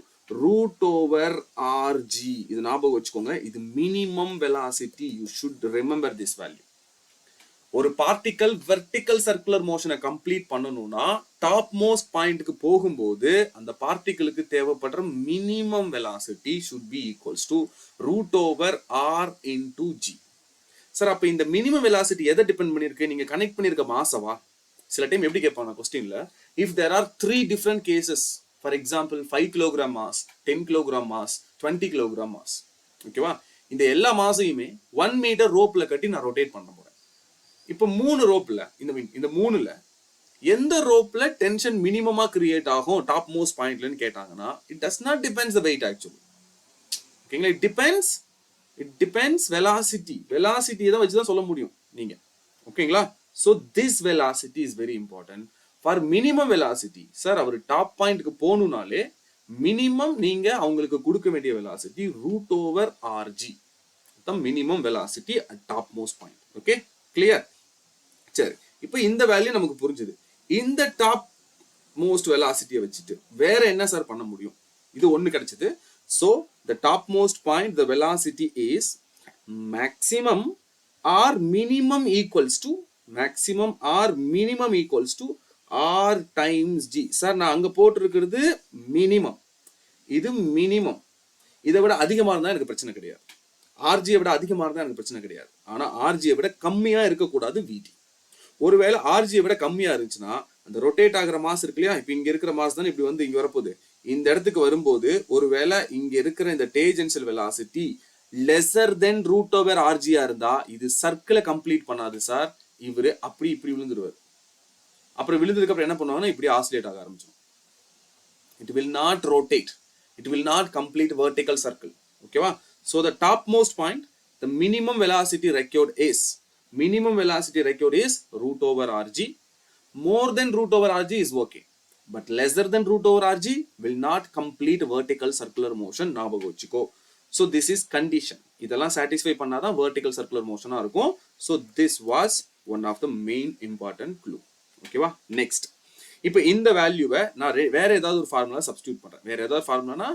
root over rg. இது ஞாபகம் வச்சுக்கோங்க. இது minimum velocity. you should remember this value. ஒரு particle vertical circular மோஷனை complete பண்ணணும்னா top most பாயிண்ட்க்கு போகும்போது அந்த பார்ட்டிகளுக்கு தேவைப்படுற minimum velocity should be equals to root over r into g. Sir, அப்ப இந்த மினிமம் வெலாசிட்டி எதை டிபெண்ட் பண்ணிருக்கு? நீங்க கனெக்ட் பண்ணிருக்க மாசவா? சில டைம் எப்படி கேட்பாங்க கொஸ்டின்ல, if there are 3 different cases, for example 5 kilogram mass, 10 kilogram mass, 20 kilogram mass, ஓகேவா? இந்த எல்லா மாசையுமே 1 மீட்டர் ரோப்ல கட்டி நான் ரொட்டேட் பண்ண போறேன். இப்போ 3 ரோப்ல, இந்த 3ல எந்த ரோப்ல டென்ஷன் மினிமமா கிரியேட் ஆகும் டாப் மோஸ்ட் பாயிண்ட்லன்னு கேட்டாங்கன்னா, it does not depends the weight actually. ஓகேங்களா? It depends it depends velocity. வெலாசிட்டியை தான் வச்சு தான் சொல்ல முடியும் நீங்க. ஓகேங்களா? So this velocity is very important for minimum velocity. Sir அவர் டாப் பாயிண்ட்க்கு போகணும்னாலே மினிமம் நீங்க அவங்களுக்கு கொடுக்க வேண்டிய வெலாசிட்டி ரூட் ஓவர் ஆர்ஜி தான் minimum velocity at top most point. Okay, clear? சரி, இப்போ இந்த வேல்யூ நமக்கு புரிஞ்சுது. இந்த டாப் மோஸ்ட் வெலாசிட்டியை வச்சுட்டு வேற என்ன சார் பண்ண முடியும்? இது ஒண்ணு கிடைச்சது. So the topmost point, the velocity is maximum or minimum equals to r times g. Sir நான் அங்க போட்டிருக்கிறது மினிமம், இது மினிமம். இதை விட அதிகமா இருந்தா எனக்கு பிரச்சனை கிடையாது. ஆர்ஜியை விட அதிகமா இருந்தா எனக்கு பிரச்சனை கிடையாது. ஆனா ஆர்ஜியை விட கம்மியா இருக்கக்கூடாது விடி. ஒருவேளை ஆர்ஜியை விட கம்மியா இருந்துச்சுன்னா அந்த ரொட்டேட் ஆகிற மாஸ் இருக்கு இல்லையா, இப்ப இங்க இருக்கிற மாஸ் தானே இப்படி வந்து இங்க வரப்போகுது. இந்த இடத்துக்கு வரும்போது ஒருவேளை இங்க இருக்கிற இந்த tangential velocity lesser than root over ஆர்ஜியா இருந்தா இது சர்க்கிளை கம்ப்ளீட் பண்ணாது சார். இவரு அப்படி இப்படி விழுந்துருவார். அப்புறம் விழுந்ததுக்கு அப்புறம் என்ன பண்ணுவாங்கன்னா இப்படி ஆசிலேட் ஆக ஆரம்பிச்சிடும். It will not rotate, it will not complete vertical circle. ஓகேவா? So the top most point, the minimum velocity required is root over rg. More than root over rg is okay, but lesser than root over rg will not complete vertical circular motion. ஞாபகம் வச்சுக்கோ. So this is condition. இதெல்லாம் satisfy பண்ணாதான் vertical circular motion இருக்கும். So this was one of the main important clue. ஓகேவா? Next, இப்போ இந்த வேல்யூவை நான் வேற ஏதாவது ஒரு ஃபார்முலா சப்ஸ்டியூட் பண்றேன். வேற ஏதாவது ஃபார்முலானா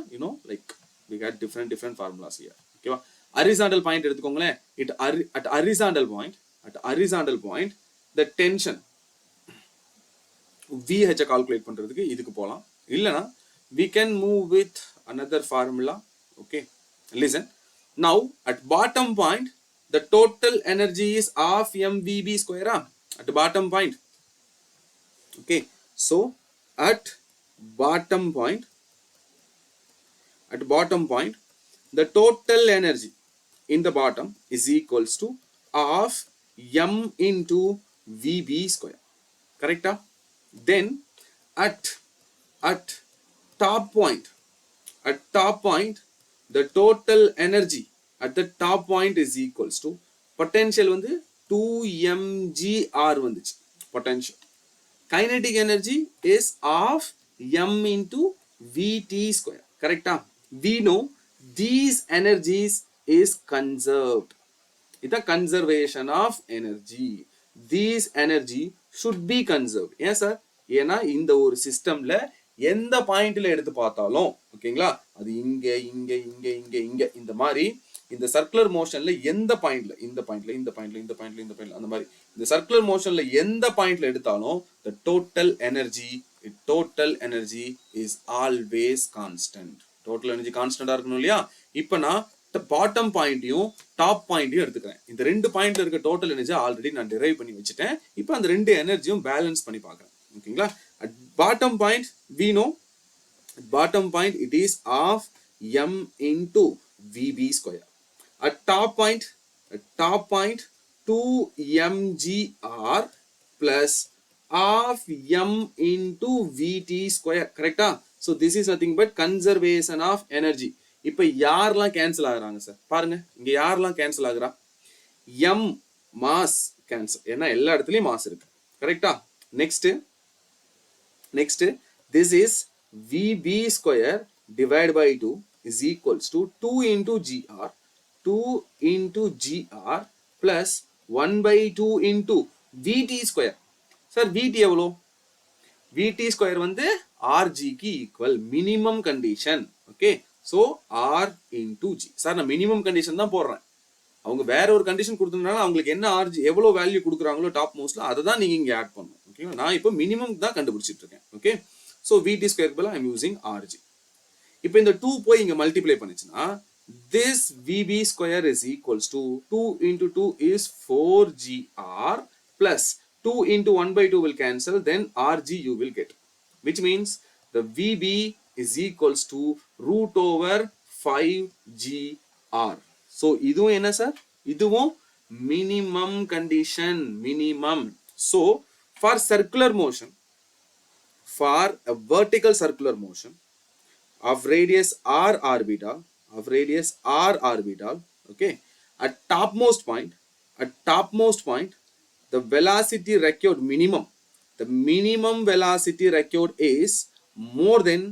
like we got different formulas here. ஓகேவா? horizontal point எடுத்துக்கோங்களேன். at horizontal point the tension VH calculate பண்றதுக்கு இதுக்கு போலாம். இல்லனா we can move with another formula. Okay, listen. Now at bottom point the total energy is half mvb square at bottom point. Okay, so at bottom point the total energy in the bottom is equals to half m into vb square. Correct? Then at top point the total energy at the top point is equals to potential வந்து 2mgr வந்துச்சு potential. Kinetic energy is half m into vt square. Correct? We know these energies is conserved. It's a conservation of energy. These energy should be conserved. ஏன் sir? ஏன்னா இந்த ஒரு சிஸ்டம்ல எந்த பாயிண்ட்ல எடுத்து பார்த்தாலும் ஓகேங்களா, அது இங்க இங்க இங்க இங்க இங்க இந்த மாதிரி இந்த சர்க்குலர் மோஷன்ல எந்த பாயிண்ட்ல இந்த பாயிண்ட்ல அந்த மாதிரி இந்த சர்க்குலர் மோஷன்ல எந்த பாயிண்ட்ல எடுத்தாலும் the total energy is always constant. total energy constant இருக்கணும் இல்லையா? இப்போ நான் பாட்டம் பாயிண்ட்டையும் டாப் பாயிண்ட்டையும் எடுத்துக்கிறேன். இந்த ரெண்டு பாயிண்ட்ல இருக்க டோட்டல் எனர்ஜி ஆல்ரெடி நான் டிரைவ் பண்ணி வச்சுட்டேன். இப்போ அந்த ரெண்டு எனர்ஜியும் பேலன்ஸ் பண்ணி பார்க்கறேன். ஓகேங்களா? at bottom point we know it is half m into vb square. at top point 2mgr plus half m into vt square. Correct? So this is nothing but conservation of energy. இப்போ யாரெல்லாம் cancel ஆகுறாங்க sir? பாருங்க, இங்க யாரெல்லாம் cancel ஆகுறா? m mass cancel, ஏன்னா எல்லா இடத்துலயும் mass இருக்கு. கரெக்டா? Next this is vb square divided by 2 is equals to 2 into gr plus 1 by 2 into vt square. Sir vt எவ்வளோ? vt square வந்து rg க்கு equal, minimum condition. Okay, so r into g. Sir நான் minimum condition தான் போடுறேன். அவங்க வேற ஒரு condition கொடுத்ததுனால அவங்களுக்கு என்ன ஆர்ஜி எவ்வளோ வேல்யூ கொடுக்குறாங்களோ டாப் மோஸ்ட்ல அதை தான் நீங்க இங்க ஆட் பண்ணணும். ஓகேங்களா? நான் இப்போ மினிமம் தான் கண்டுபிடிச்சிட்டு இருக்கேன். ஓகே, ஸோ விடி ஸ்கொயர் பதிலா ஐ எம் யூசிங் ஆர்ஜி. இப்போ இந்த 2 போய் இங்க மல்டிப்ளை பண்ணுச்சுன்னா this vb square is equals to 2 into 2 is 4gr plus 2 into 1 by 2 will cancel, then rg you will get, which means the vb is equals to root over 5gr. so இதுவும் என்ன sir? இதுவும் minimum condition, minimum. so for circular motion, for a vertical circular motion of radius r orbital, Okay, at topmost point, the velocity required the minimum velocity required is more than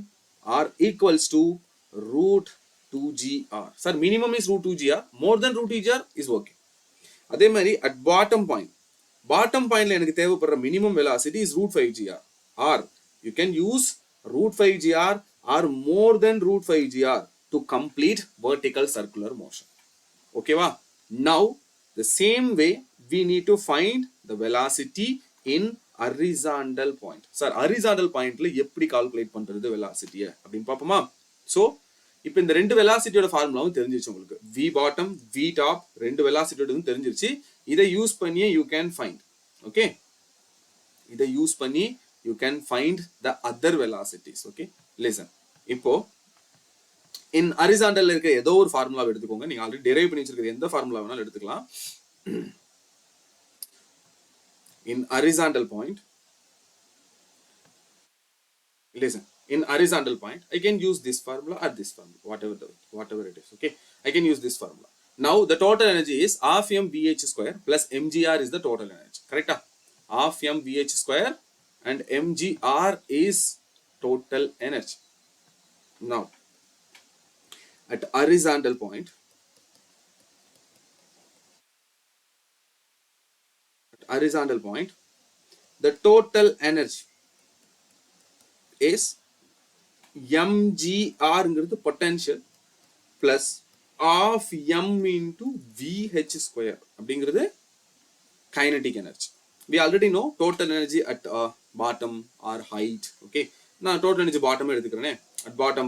or equals to root 2gr. Sir, minimum is root 2gr, more than root 2gr is okay. அதே மாதிரி at bottom pointல எனக்கு தேவைப்படுற minimum velocity is root 5gr, or you can use root 5gr or more than root 5gr to complete vertical circular motion. Okay va? Now the same way we need to find the velocity in horizontal point. Sir, horizontal pointல எப்படி calculate பண்றது velocity அப்படினு பாப்போமா? So இப்போ இந்த ரெண்டு வெலாசிட்டியோட ஃபார்முலாவும் தெரிஞ்சிருச்சு உங்களுக்கு. v bottom v top ரெண்டு வெலாசிட்டியோடதும் தெரிஞ்சிருச்சு. இதை யூஸ் பண்ணி you can find. Okay, இதை யூஸ் பண்ணி you can find the other velocities. Okay, listen. இப்போ in horizontal இருக்க ஏதோ ஒரு ஃபார்முலா எடுத்துக்கோங்க. நீங்க ஆல்ரெடி டெரைவ் பண்ணி வச்சிருக்கிற எந்த ஃபார்முலா வேணாலும் எடுத்துக்கலாம். In horizontal point, listen, in horizontal point I can use this formula or this formula, whatever it is. Okay, I can use this formula. Now the total energy is half mvh square plus mgr is the total energy. Correct? Half mvh square and mgr is total energy. Now at horizontal point, the total energy is mgr ங்கிறது potential plus half m into vh square அப்படிங்கிறது kinetic energy. We already know total energy at bottom or height. Okay, நான் total energy bottom எடுத்துக்கிறேனே. At bottom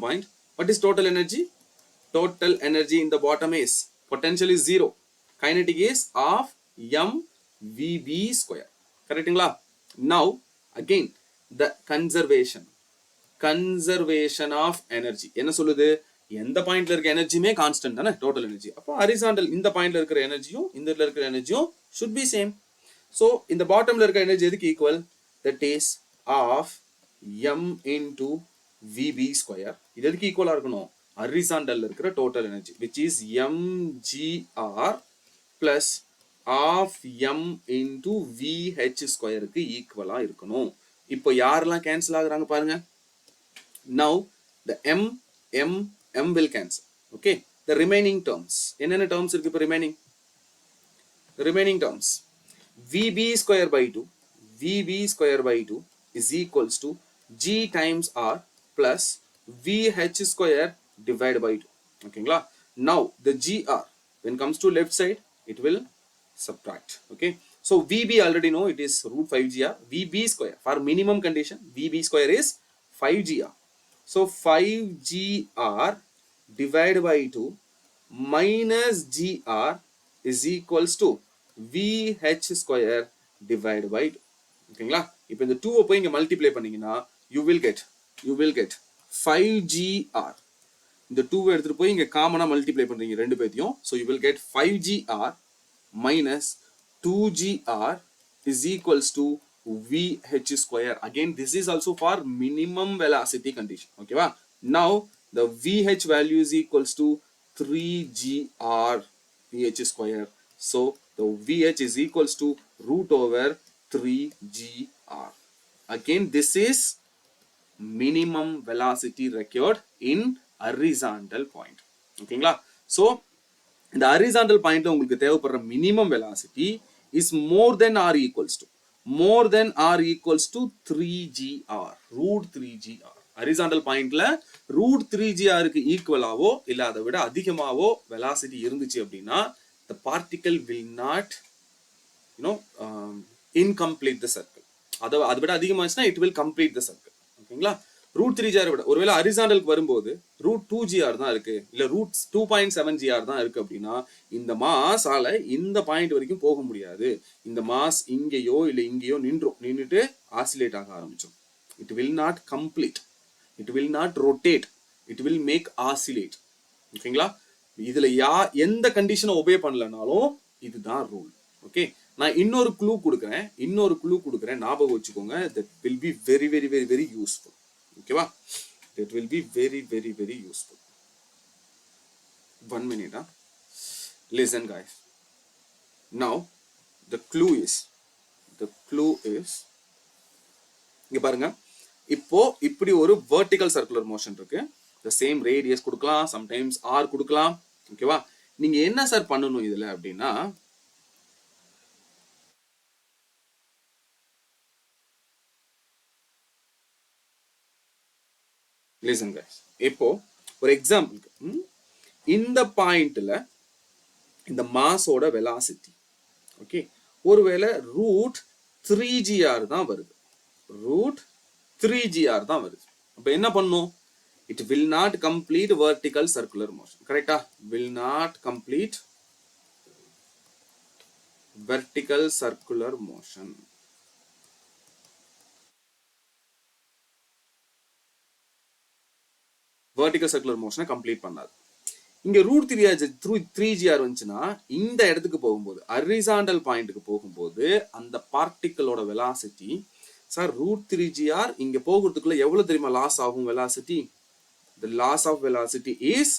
point, what is total energy? Total energy in the bottom is potential is 0, kinetic is half m vb square. Correctங்களா? Now again the conservation of energy என்ன சொல்லுது? எந்த பாயிண்ட்ல இருக்க எனர்ஜியுமே constant தானே total energy. அப்போ horizontal இந்த பாயிண்ட்ல இருக்கிற எனர்ஜியும் இந்த இடத்துல இருக்கிற எனர்ஜியும் should be same. So இந்த பாட்டம்ல இருக்க எனர்ஜி எதுக்கு equal? That is half m into vb square. இது எதுக்கு ஈக்குவலா இருக்கணும்? ஹரிசாண்டல்ல இருக்கிற total energy which is mgr plus half m into vh square க்கு ஈக்குவலா இருக்கணும். இப்போ யாரெல்லாம் கேன்சல் ஆகுறாங்க பாருங்க. Now the m will cancel. Okay, the remaining terms, என்னென்ன terms இருக்கு இப்போ remaining? The remaining terms vb square by 2 is equals to g times r plus vh square divided by 2. ஓகேங்களா? Now the gr when comes to left side it will subtract. Okay, so vb already know it is root 5gr. vb square for minimum condition, vb square is 5gr. So 5gr divided by 2 minus gr is equals to vh square divided by 2. ஓகேங்களா? இப்போ இந்த 2 போய் இங்க multiply பண்ணீங்கன்னா you will get 5gr. இந்த 2 எடுத்துட்டு போய் இங்க காமனா மல்டிப்ளை பண்றீங்க ரெண்டு பேத்தையும். So you will get 5gr minus 2gr is equals to vh square. Again this is also for minimum velocity condition. Okay va? Now the vh value is equals to 3gr vh square. So the vh is equals to root over 3gr. Again this is minimum velocity required in horizontal point. ஓகேங்களா? So இந்த horizontal point உங்களுக்கு தேவைப்படுற minimum velocity is more than or equals to 3gr, root 3gr. horizontal pointல root 3gr க்கு ஈக்குவலாவோ இல்ல அதை விட அதிகமாவோ velocity இருந்துச்சு அப்படின்னா the particle will not incomplete the circle. அதை விட அதிகமாச்சுன்னா it will complete the circle. ஓகேங்களா? ரூட் 3gr விட ஒருவேளை ஹரிசாண்டலுக்கு வரும்போது ரூட் 2gr தான் இருக்கு இல்ல ரூட் 2.7gr தான் இருக்கு அப்படின்னா இந்த மாஸால இந்த பாயிண்ட் வரைக்கும் போக முடியாது. இந்த மாஸ் இங்கேயோ இல்ல இங்கேயோ நின்னுட்டு ஆசிலேட் ஆக ஆரம்பிச்சோம். It will not complete, it will not rotate, it will make oscillate. ஓகேங்களா? இதுல எந்த கண்டிஷனை ஒபே பண்ணலனாலும் இதுதான் ரூல். ஓகே, நான் இன்னொரு க்ளூ கொடுக்குறேன், ஞாபகம் வச்சுக்கோங்க. that will be very very very very useful. ஓகேவா? that will be very very very useful. 1 minute. Listen guys. Now the clue is இங்க பாருங்க, இப்போ இப்படி ஒரு vertical circular motion இருக்கு. The same radius கொடுக்கலாம், sometimes r கொடுக்கலாம். ஓகேவா? நீங்க என்ன சார் பண்ணணும் இதுல அப்படின்னா, listen guys. இப்போ ஒரு எக்ஸாம்பிளுக்கு இந்த பாயிண்ட்ல இந்த மாஸோட வெலாசிட்டி ஓகே ஒருவேளை ரூட் 3gr தான் வருது, ரூட் 3gr தான் வருது. அப்ப என்ன பண்ணும்? It will not complete vertical circular motion. கரெக்டா? Will not complete vertical circular motion. Vertical circular மோஷனை கம்ப்ளீட் பண்ணாது. இங்க ரூட் 3gr வந்துச்சுன்னா இந்த இடத்துக்கு போகும்போது ஹரிசாண்டல் பாயிண்ட்டுக்கு போகும்போது அந்த பார்ட்டிகளோட வெலாசிட்டி சார் ரூட் 3gr இங்க போகிறதுக்குள்ள எவ்வளவு தெரியுமா லாஸ் ஆகும் velocity? The loss of velocity is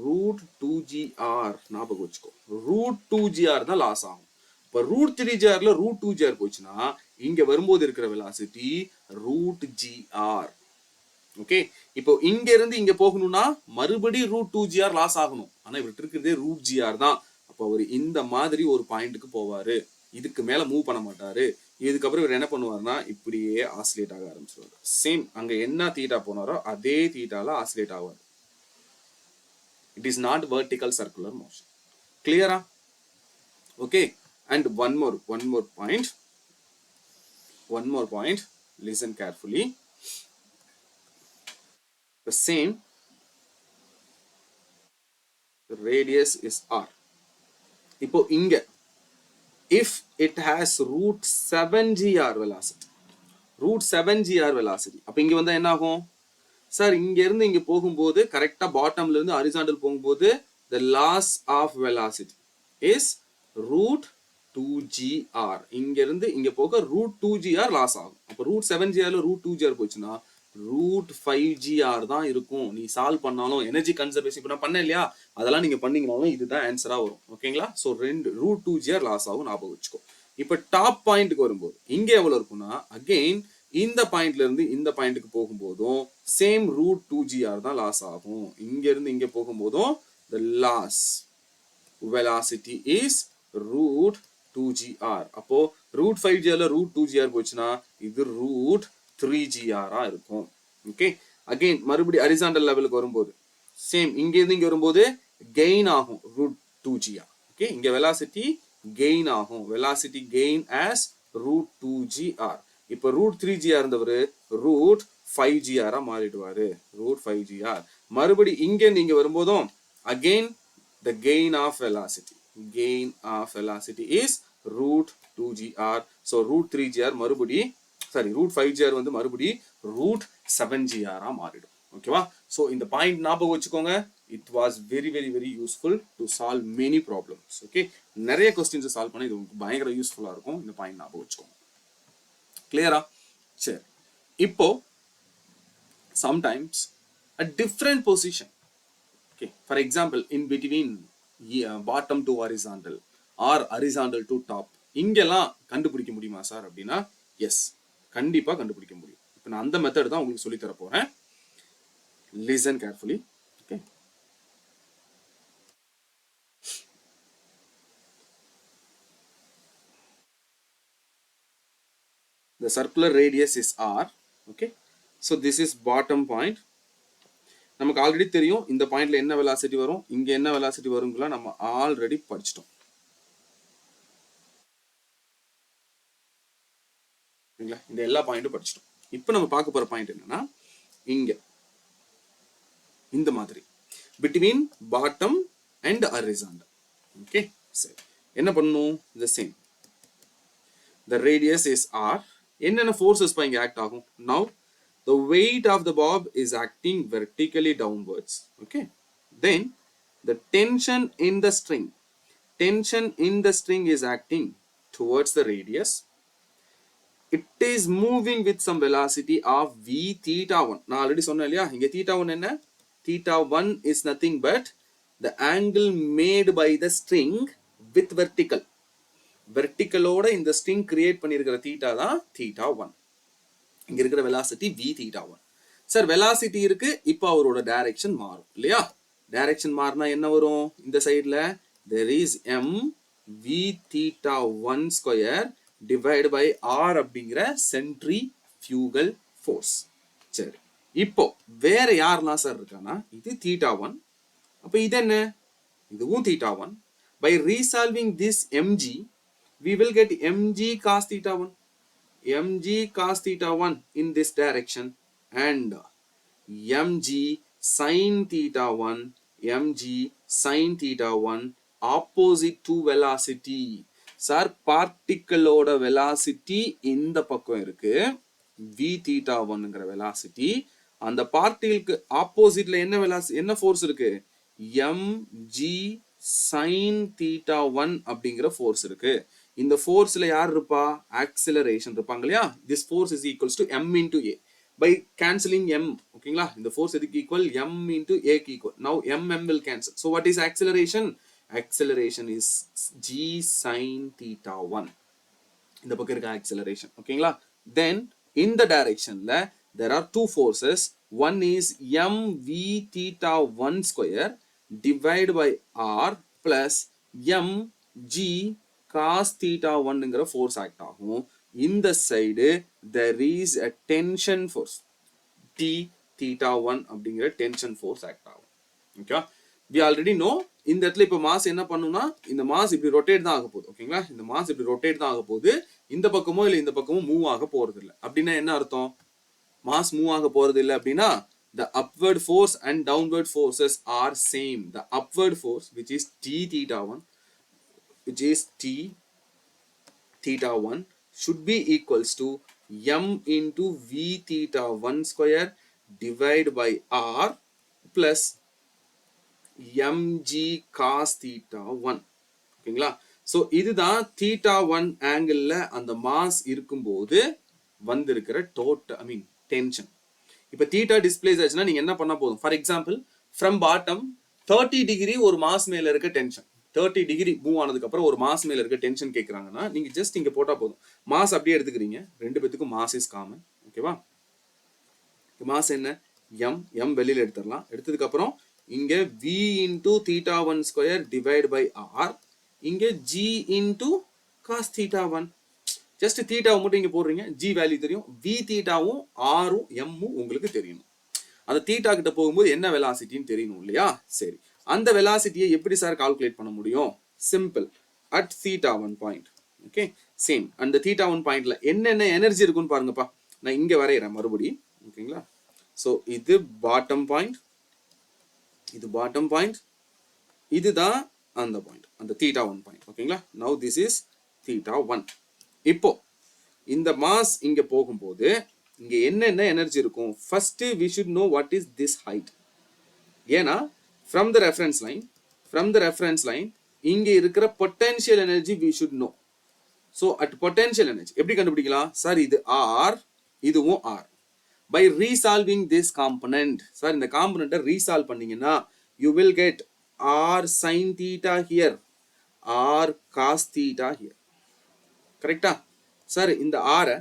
root 2gr. ஞாபகம் வச்சுக்கோ, ரூட் 2gr தான் லாஸ் ஆகும். இப்ப ரூட் 3grல ரூட் 2gr போச்சுன்னா இங்க வரும்போது இருக்கிற வெலாசிட்டி ரூட் gr. ஓகே, இப்போ இங்க இருந்து இங்க போகணும்னா மறுபடி ரூட் 2gr லாஸ் ஆகணும். ஆனா இவர்கிட்ட இருக்கிறதே ரூட் gr தான். அப்ப அவர் இந்த மாதிரி ஒரு பாயிண்ட்டுக்கு போவாரு, இதுக்கு மேல மூவ் பண்ண மாட்டாரு. இதுக்கப்புறம் இவர் என்ன பண்ணுவாருன்னா இப்படியே ஆசிலேட் ஆக ஆரம்பிச்சிருவாரு. சேம் அங்க என்ன தீட்டா போனாரோ அதே தீட்டால ஆசிலேட் ஆவார். It is not vertical circular motion. கிளியரா? Okay, and one more point, listen carefully. The same radius is r. இப்போ இங்க if it has root 7gr velocity, root 7gr velocity, அப்ப இங்க வந்தா என்ன ஆகும் சார்? இங்க இருந்து இங்க போகும்போது கரெக்டா பாட்டம்ல இருந்து ஹரிசாண்டல் போகும்போது the loss of velocity is root 2gr. இங்க இருந்து இங்க போக root 2gr லாஸ் ஆகும். அப்ப root 7gr ல root 2gr போச்சுன்னா ரூட் 5gr தான் இருக்கும். நீ சால்வ் பண்ணாலும் எனர்ஜி கன்சர்வேஷன் இப்ப நான் பண்ணேன் இல்லையா, அதெல்லாம் நீங்க பண்ணீங்கனாலும் இதுதான் ஆன்சரா வரும். ஓகேங்களா? சோ ரெண்டு ரூட் 2gr லாஸ் ஆகும், ஞாபகம் வச்சுக்கோ. இப்ப டாப் பாயிண்ட்க்கு வரும்போது இங்க எவ்வளவு இருக்கும்னா அகைன் இந்த பாயிண்ட்ல இருந்து இந்த பாயிண்ட்க்கு போகும்போதும் சேம் ரூட் 2gr தான் லாஸ் ஆகும். இங்க இருந்து இங்க போகும்போதும் the loss velocity is root 2gr. அப்போ ரூட் 5gr ல ரூட் 2gr போச்சுன்னா இது ரூட் 3gr இருக்கும். ஓகே, அகைன் மறுபடி ஹரிசாண்டல் லெவலுக்கு வரும்போது சேம் இங்க இருந்து இங்க வரும்போது கெயின் ஆகும் ரூட் 2gr. ஓகே, இங்க வெலாசிட்டி கெயின் ஆகும், velocity gain as root 2gr. இப்ப ரூட் 3gr இருந்தவர் ரூட் 5gr மாறிடுவாரு, ரூட் 5gr. மறுபடி இங்க இருந்து இங்க வரும்போதும் again the gain of velocity is root 2gr. so root 3gr மறுபடி ரூட் 5gr வந்து மறுபடி ரூட் 7gr மாறிடும். ஓகேவா? சோ இந்த பாயிண்ட் ஞாபகம் வச்சுக்கோங்க. It was very very very useful to solve many problems. Okay, நிறைய கொஸ்டின்ஸ் சால்வ் பண்ண இது உங்களுக்கு பயங்கர யூஸ்ஃபுல்லா இருக்கும். இந்த பாயிண்ட் ஞாபகம் வச்சுக்கோங்க. கிளியரா? சரி, இப்போ sometimes a different position, okay, for example in between bottom to horizontal or horizontal to top, இங்கெல்லாம் கண்டுபிடிக்க முடியுமா சார் அப்படின்னா எஸ், கண்டிப்பா கண்டுபிடிக்க முடியும். இப்போ நான் அந்த மெத்தட் தான் உங்களுக்கு சொல்லி தர போறேன். listen carefully. okay, the circular radius is r. okay, so this is bottom point. நமக்கு ஆல்ரெடி தெரியும் இந்த பாயிண்ட்ல என்ன வெலாசிட்டி வரும், இங்க என்ன வெலாசிட்டி வரும்ங்களா நம்ம ஆல்ரெடி படிச்சிட்டோம். இந்த எல்லா பாயிண்ட்டும் படிச்சிட்டோம். இப்போ நம்ம பார்க்க போற பாயிண்ட் என்னன்னா இங்க இந்த மாதிரி between bottom and horizontal. Okay, சரி என்ன பண்ணணும்? the same, the radius is r. என்னென்ன forces பா இங்க ஆக்ட் ஆகும்? now the weight of the bob is acting vertically downwards. okay, then the tension in the string is acting towards the radius. it is moving with some velocity of v theta 1. நான் already சொன்னேன் இல்லையா, இங்க theta 1 என்ன? theta 1 is nothing but the angle made by the string with vertical. வெர்டிக்கலோட இந்த string create பண்ணியிருக்கிற theta தான் theta 1. இங்க இருக்கிற velocity v theta 1. Sir velocity இருக்கு, இப்போ அவரோட டைரக்ஷன் மாறும் இல்லையா? டைரக்ஷன் மாறினா என்ன வரும்? இந்த சைடுல there is m v theta 1 square divided by r அப்படிங்கிற centrifugal force. சரி, இப்போ வேற யாரெல்லாம் சார் இருக்கானா, இது தீட்டா 1, அப்ப இது என்ன? இதுவும் theta 1. By resolving this mg, we will get mg cos theta 1, mg cos theta 1 in this direction, and mg sin theta 1, mg sin theta 1 opposite to velocity. Sir பார்ட்டிகளோட வெலாசிட்டி இந்த பக்கம் இருக்கு, v theta 1ங்கிற வெலாசிட்டி. அந்த பார்ட்டிகளுக்கு ஆப்போசிட்ல என்ன velocity, என்ன force இருக்கு? mg sin theta 1 அப்படிங்கிற ஃபோர்ஸ் இருக்கு. இந்த ஃபோர்ஸ்ல யார் இருப்பா? ஆக்சிலரேஷன் இருப்பாங்க இல்லையா? this force is equals to m into a. by cancelling m, ஓகேங்களா? இந்த ஃபோர்ஸ் எதுக்கு ஈக்குவல்? m into a க்கு equal. now m will cancel. so what is acceleration? acceleration is g sin theta 1. இந்த பக்கம் இருக்க acceleration, ஓகேங்களா? then in the directionல there are two forces. one is mv theta 1 square divided by r plus mg cos theta 1ங்கிற force act ஆகும். இந்த side there is a tension force t theta 1 அப்படிங்கிற tension force act ஆகும். Okay, we already know. இந்த இடத்துல இப்போ mass என்ன பண்ணும்னா, இந்த மாஸ் இப்படி ரொட்டேட் தான் ஆக போகுது. ஓகேங்களா? இந்த மாஸ் இப்படி ரொட்டேட் தான் ஆக போகுது, இந்த பக்கமோ இல்லை இந்த பக்கமோ மூவ் ஆக போறது இல்லை. அப்படின்னா என்ன அர்த்தம்? மாஸ் மூவ் ஆக போறது இல்லை அப்படின்னா the upward force and downward forces are same. the upward force, which is t theta 1, which is t theta 1, should be equals to m into v theta 1 square divided by r plus mg cos theta 1. ஓகேங்களா? So இதுதான் theta 1 ஆங்கிளில் அந்த mass இருக்கும்போது வந்திருக்கிற tension. இப்போ theta displays ஆச்சுன்னா நீங்க என்ன பண்ண போதும்? For example, from bottom 30 degree ஒரு மாஸ் மேல இருக்க டென்ஷன், 30 டிகிரி மூவ் ஆனதுக்கு அப்புறம் ஒரு மாஸ் மேல இருக்க டென்ஷன் கேட்கறாங்கன்னா நீங்க ஜஸ்ட் இங்க போட்டா போதும். மாஸ் அப்படியே எடுத்துக்கிறீங்க, ரெண்டு பேத்துக்கும் மாஸ் இஸ் காமன். ஓகேவா? மாஸ் என்ன? m வெளியில எடுத்துடலாம். எடுத்ததுக்கு அப்புறம் இங்க v into theta 1 square divided by r, இங்க g into cos theta 1. Just தீட்டாவை மட்டும் இங்க போடுறீங்க, g வேல்யூ தெரியும், v தீட்டாவும் ஆரும் எம்மும் உங்களுக்கு தெரியணும். அந்த தீட்டா கிட்ட போகும்போது என்ன வெலாசிட்டின்னு தெரியணும் இல்லையா? சரி, அந்த வெலாசிட்டியை எப்படி சார் கால்குலேட் பண்ண முடியும்? Simple, at theta 1 point. Okay, same அந்த theta 1 பாயிண்ட்ல என்னென்ன எனர்ஜி இருக்குன்னு பாருங்கப்பா. நான் இங்க வரைகிறேன் மறுபடி. ஓகேங்களா? ஸோ இது பாட்டம் பாயிண்ட், இது பாட்டம் பாயிண்ட், இதுதான் அந்த பாயிண்ட், அந்த theta 1 பாயிண்ட். ஓகேங்களா? Now this is theta 1. இப்போ இந்த மாஸ் இங்க போகும்போது இங்க என்னென்ன எனர்ஜி இருக்கும்? First we should know what is this height. ஏன்னா from the reference line இங்க இருக்கிற potential energy we should know. so at potential energy எப்படி கண்டுபிடிக்கலாம் சார்? இது r, இதுவும் r. by resolving this component, sir இந்த காம்பனண்ட்டை ரீசால்வ் பண்ணீங்கன்னா you will get r sin theta here, r cos theta here. கரெக்டா sir? இந்த ஆரை,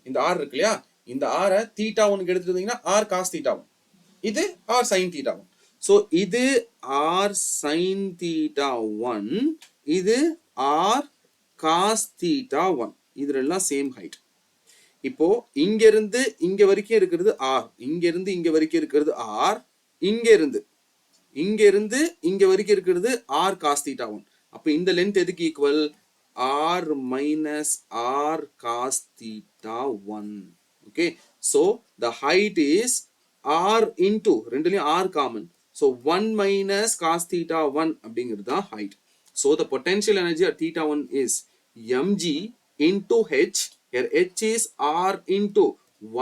இந்த ஆர் இருக்கு இல்லையா, இந்த ஆரை தீட்டா 1க்கு எடுத்துட்டீங்கன்னா r cos theta 1, இது r sin theta 1. ஸோ இது r sin theta 1, இது r cos theta 1. இது எல்லாம் சேம் ஹைட். இப்போ இங்க இருந்து இங்க வரைக்கும் இருக்கிறது r, இங்க இருந்து இங்க வரைக்கும் இருக்கிறது r, இங்க இருந்து இங்க வரைக்கும் இருக்கிறது r cos theta 1. அப்ப இந்த லென்த் எதுக்கு equal? r minus r cos theta 1. okay, so the height is r into, ரெண்டுலயும் r common, so 1 minus cos theta 1 அப்படிங்கிறது தான் height. so the potential energy at theta 1 is mg into h, here h is r into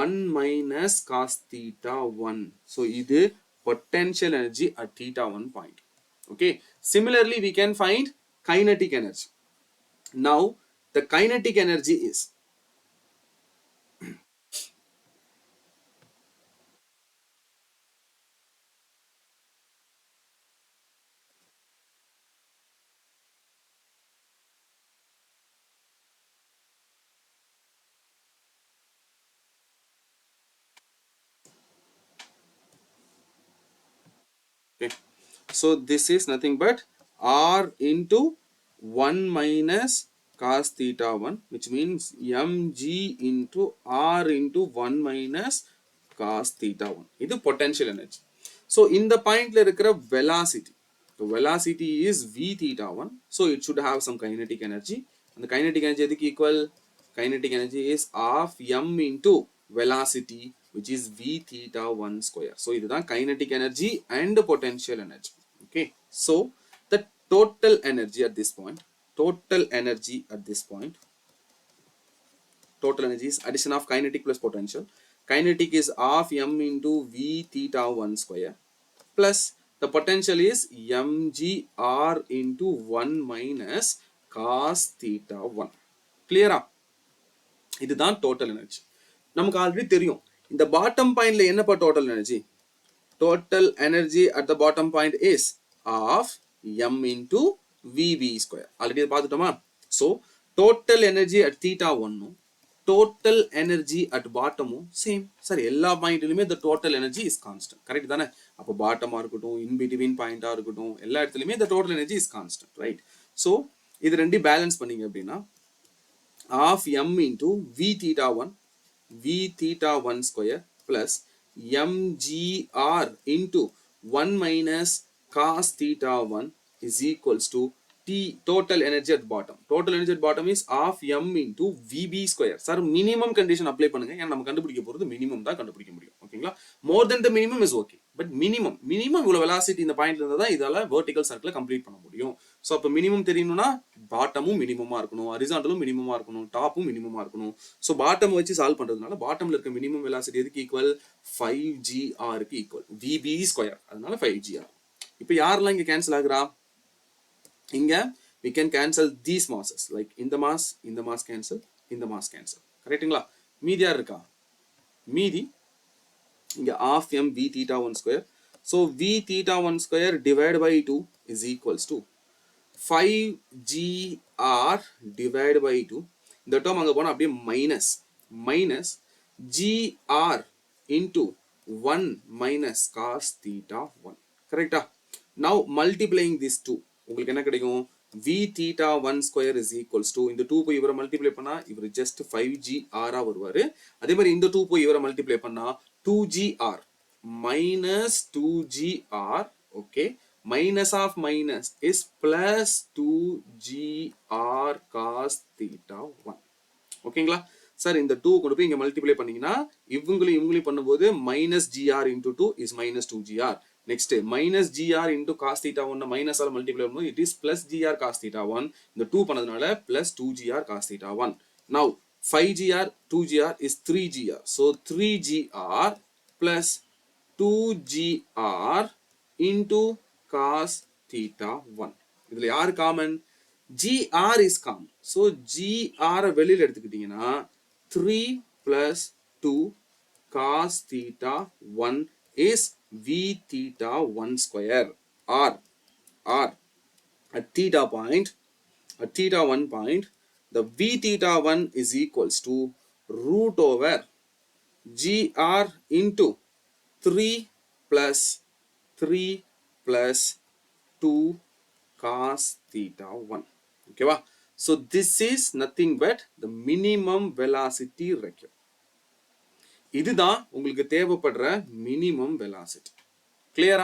1 minus cos theta 1. so இது potential energy at theta 1 point. okay, similarly we can find kinetic energy. now the kinetic energy is Okay, so this is nothing but r into 1 minus cos theta 1, which means mg into r into 1 minus cos theta 1. இது potential energy. So in the point la இருக்கிற velocity, the velocity is v theta 1, so it should have some kinetic energy, and the kinetic energy எதுக்கு equal? Kinetic energy is half m into velocity, which is v theta 1 square. So இதுதான் kinetic energy and potential energy. Okay, so the total energy at this point, total energy at this point, total energy is addition of kinetic plus potential. Kinetic is half m into v theta 1 square plus the potential is mgr into 1 minus cos theta 1. Clear? இதுதான் total energy. நமக்கு already தெரியும் இந்த bottom பாயிண்ட்ல என்னப்பா total energy? Total energy at the bottom point is half m into vb square. Already பார்த்துட்டோமா? So total energy at theta 1 total energy at bottom same. சரி, எல்லா பாயிண்ட்லயுமே the total energy is constant. Correct தானே? அப்போ பாட்டமா இருக்கட்டும், in between பாயிண்டா இருக்கட்டும், எல்லா இடத்துலயுமே the total energy is constant, right? So இது ரெண்டு பேலன்ஸ் பண்ணீங்க அப்படின்னா half m into v theta 1 v theta 1 square plus mgr into 1 minus cos theta 1 is equals to t total energy at bottom. Total energy at bottom is half m into vb square. Sir, minimum condition apply பண்ணுங்க. ஏன்னா நம்ம கண்டுபிடிக்க போறது minimum தான் கண்டுபிடிக்க முடியும். ஓகேங்களா? More than the minimum is okay. But minimum இவ்வளவு velocity இந்த பாயிண்ட்ல இருந்தா தான் இதால vertical circle கம்ப்ளீட் பண்ண முடியும். So அப்ப minimum தெரியணும்னா பாட்டமும் மினிமமா இருக்கணும், ஹரிசாண்டலும் மினிமமா இருக்கணும், டாப்பும் மினிமமா இருக்கணும். ஸோ பாட்டம் வச்சு சால்வ் பண்றதுனால பாட்டம்ல இருக்க மினிமம் வெலாசிட்டி எதுக்கு ஈக்குவல்? 5gr க்கு ஈக்குவல், vb ஸ்கொயர், அதனால 5gr. இப்போ யாரெல்லாம் இங்க கேன்சல் ஆகுறா? இங்க we can cancel these masses, like இந்த mass cancel, இந்த mass cancel. கரெக்ட்டுங்களா? மீதி யார் இருக்கா? மீதி இங்க half m v theta 1 square. So v theta 1 square divided by 2 is equals to 5gr divided by 2. இந்த term அங்க போனா அப்படியே minus gr into 1 minus cos theta 1. கரெக்ட்டா? Now multiplying these two, உங்களுக்கு என்ன கிடைக்கும்? v theta 1 square is equals to, இந்த 2 போய் இவரை மல்டிப்ளை பண்ணா இவர் just 5gr வருவாரு. அதே மாதிரி இந்த 2 போய் இவரை மல்டிப்ளை பண்ணா 2gr minus 2gr. okay, minus of minus is plus 2gr cos theta 1. ஓகேங்களா? சார், இந்த 2 கொண்டு போய் இங்க மல்டிப்ளை பண்ணீங்கன்னா இவங்களையும் பண்ணும்போது minus gr into 2 is minus 2gr. next minus gr into cos theta 1 minus ஆல மல்டிப்ளை பண்ணும்போது it is plus gr cos theta 1. இந்த 2 பண்ணதுனால plus 2gr cos theta 1. now 5gr 2gr is 3gr, so 3gr plus 2gr into cos theta 1. இதுல யார் common? gr is common. so gr வெளியில எடுத்துக்கிட்டீங்கன்னா 3 plus 2 cos theta 1 is v theta 1 square. r at theta 1 point, the v theta 1 is equals to root over gr into 3 plus 2 cos theta 1. okay va? So this is nothing but the minimum velocity required. இதுதான் உங்களுக்கு தேவைப்படுற minimum velocity. clear?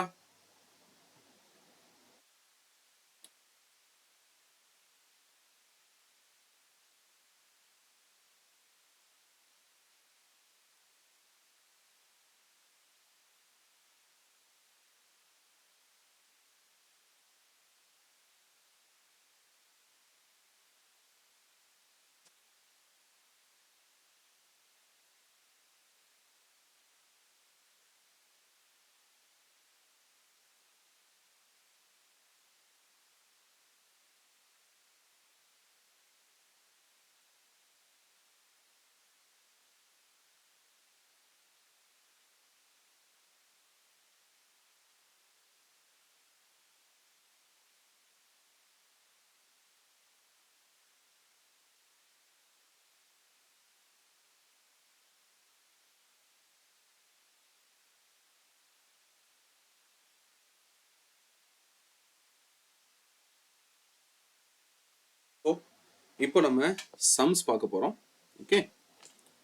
இப்போ நம்ம sums பார்க்க போறோம். Okay,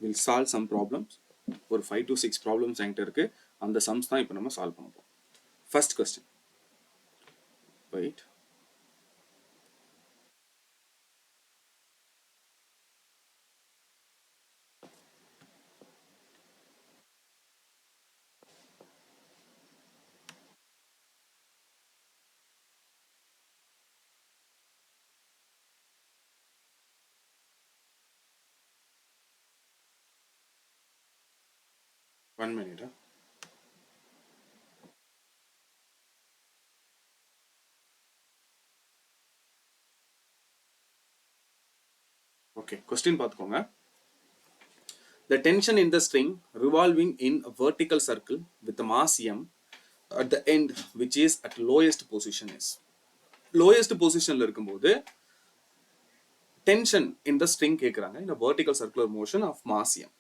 we'll solve some problems. ஒரு 5 to 6 problems என்கிட்ட இருக்கு. அந்த sums தான் இப்போ நம்ம சால்வ் பண்ண போறோம். First question. Wait. One minute. Okay, question பார்த்துக்கோங்க. The tension in the string revolving in a vertical circle with the mass m at the end which is at lowest position is. Lowest positionல இருக்கும்போது tension in the string கேக்குறாங்க in a vertical circular motion of mass m.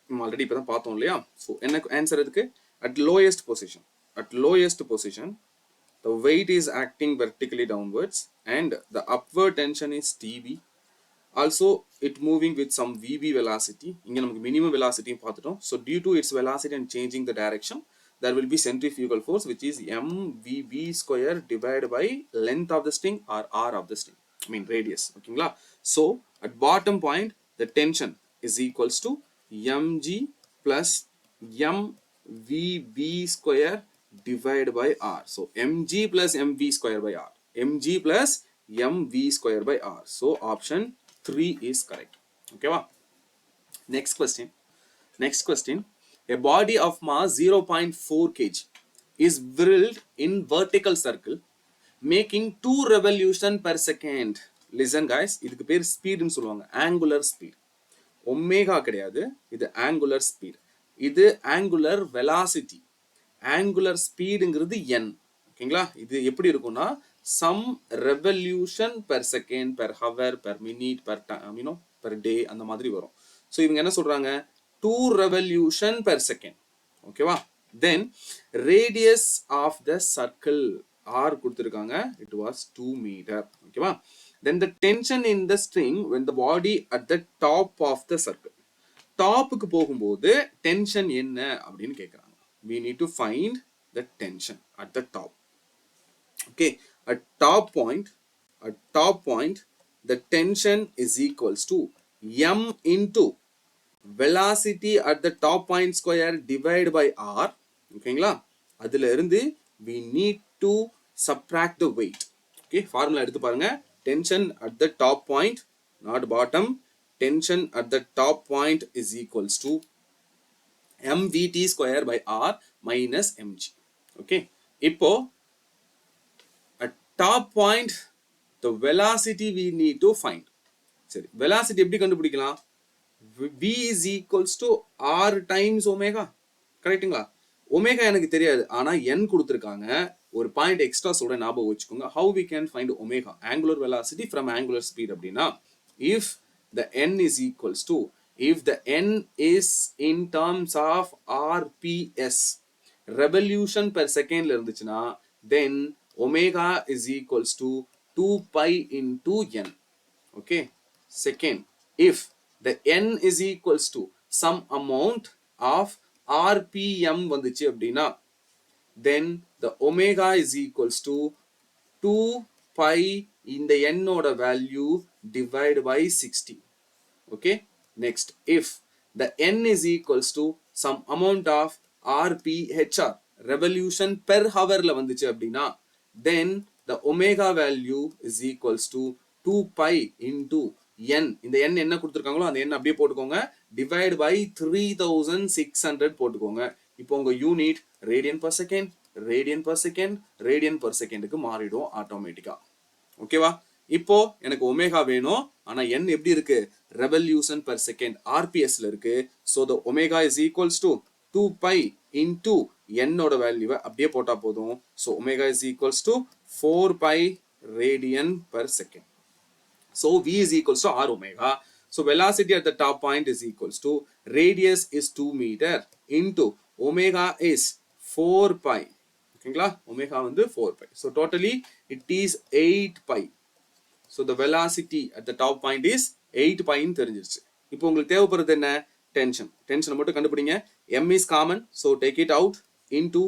நம்ம already இப்போ தான் பார்த்தோம் இல்லையா? So என்ன answer இதுக்கு? At lowest position. At lowest position the weight is acting vertically downwards and the upward tension is Tb. Also it moving with some Vb velocity. இங்க நமக்கு minimum velocity பார்த்துட்டோம். So due to its velocity and changing the direction, there will be centrifugal force which is mvb square divided by length of the string or r of the string. I mean radius. Okay, so at bottom point the tension is equals to mg plus mvb square divided by r. So mg plus mv square by r. mg plus mv square by r. So option 3 is correct. Okay, wow. Next question. Next question. A body of mass 0.4 kg is whirled in vertical circle making 2 revolution per second. Listen guys, இதுக்கு பேர் speed னு சொல்லுவாங்க. Angular speed. Omega கிடையாது, இது angular speed. இது angular velocity. Angular speedங்கிறது n. ஓகேங்களா? இது எப்படி இருக்கும்னா some revolution per second, per hour, per minute, per time, per day அந்த மாதிரி வரும். ஸோ இவங்க என்ன சொல்றாங்க? 2 revolution per second. ஓகேவா? Then radius of the circle r கொடுத்திருக்காங்க. It was 2 meter. ஓகேவா? Then the tension in the string when the body at the top of the circle. டாப்புக்கு போகும்போது tension என்ன அப்படின்னு கேட்குறாங்க. We need to find the tension at the top. Okay, at top point the tension is equals to m into velocity at the top point square divided by r. ஓகேங்களா? அதுல இருந்து we need to subtract the weight. Okay, formula எடுத்து பாருங்க. Tension at the top point, not bottom. Tension at the top point is equals to mvt square by r minus mg. Okay, இப்போ at top point the velocity we need to find. சரி, velocity எப்படி கண்டுபிடிக்கலாம்? v is equals to r times omega. கரெக்ட்டுங்களா? Omega எனக்கு தெரியாது, ஆனா n கொடுத்திருக்காங்க. ஒரு பாயிண்ட் எக்ஸ்ட்ரா சொல்ற ஞாபகம் வச்சுக்கோங்க. How we can find omega, angular velocity from angular speed அப்படின்னா, if the n is equals to, if the n is in terms of rps, revolution per second ல இருந்துச்சுன்னா, then omega is equals to 2 pi into n. Okay, second, if the n is equals to some amount of rpm வந்துச்சு அப்படின்னா, then the omega is equals to 2 pi இந்த n ஓட value divided by 60. Okay, next, if the n is equals to some amount of rphr, revolution per hour ல வந்துச்சு அப்படின்னா, then the omega value is equals to 2 pi into n. இந்த n என்ன கொடுத்திருக்காங்களோ அந்த n அப்படியே போட்டுக்கோங்க, divide by 3600 போட்டுக்கோங்க. இப்போ உங்க unit radian per second, radian per second, radian per secondக்கு மாறிடும் ஆட்டோமேட்டிக்கா. ஓகேவா? இப்போ எனக்கு ஒமேகா வேணும், ஆனா n எப்படி இருக்கு? revolution per second rps ல இருக்கு. So the omega is equals to 2 pi into n ஓட வேல்யூவை அப்படியே போட்டா போதும். So omega is equals to 4 pi radian per second. So v is equals to r omega. So velocity at the top point is equals to radius is 2 meter into omega is 4 pi. ஓகேங்களா? Omega வந்து 4 pi. So totally it is 8 pi. So the velocity at the top point is 8 pi ன்னு தெரிஞ்சிருச்சு. இப்போ உங்களுக்கு தேவைப்படுறது என்ன? Tension. Tension மட்டும் கண்டுபிடிங்க. M is common, so take it out into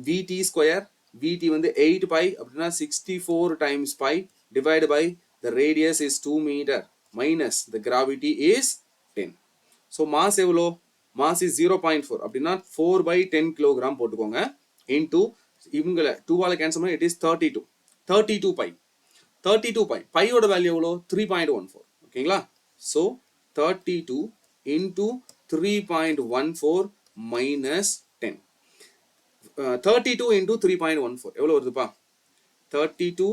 Vt square. Vt வந்து 8 pi அப்படின்னா 64 times pi divided by the radius is 2 meter minus the gravity is 10. So mass எவ்வளோ? Mass is 0.4 அப்படின்னா 4 by 10 kilogram போட்டுக்கோங்க into இவங்களை 2 ஆல cancel பண்ணா it is 32 pi. 32 pi. Pi ஓட value எவ்வளோ? 3.14. ஓகேங்களா? So 32 into 3.14 minus 10. 32 into 3.14 எவ்வளோ வருதுப்பா? 32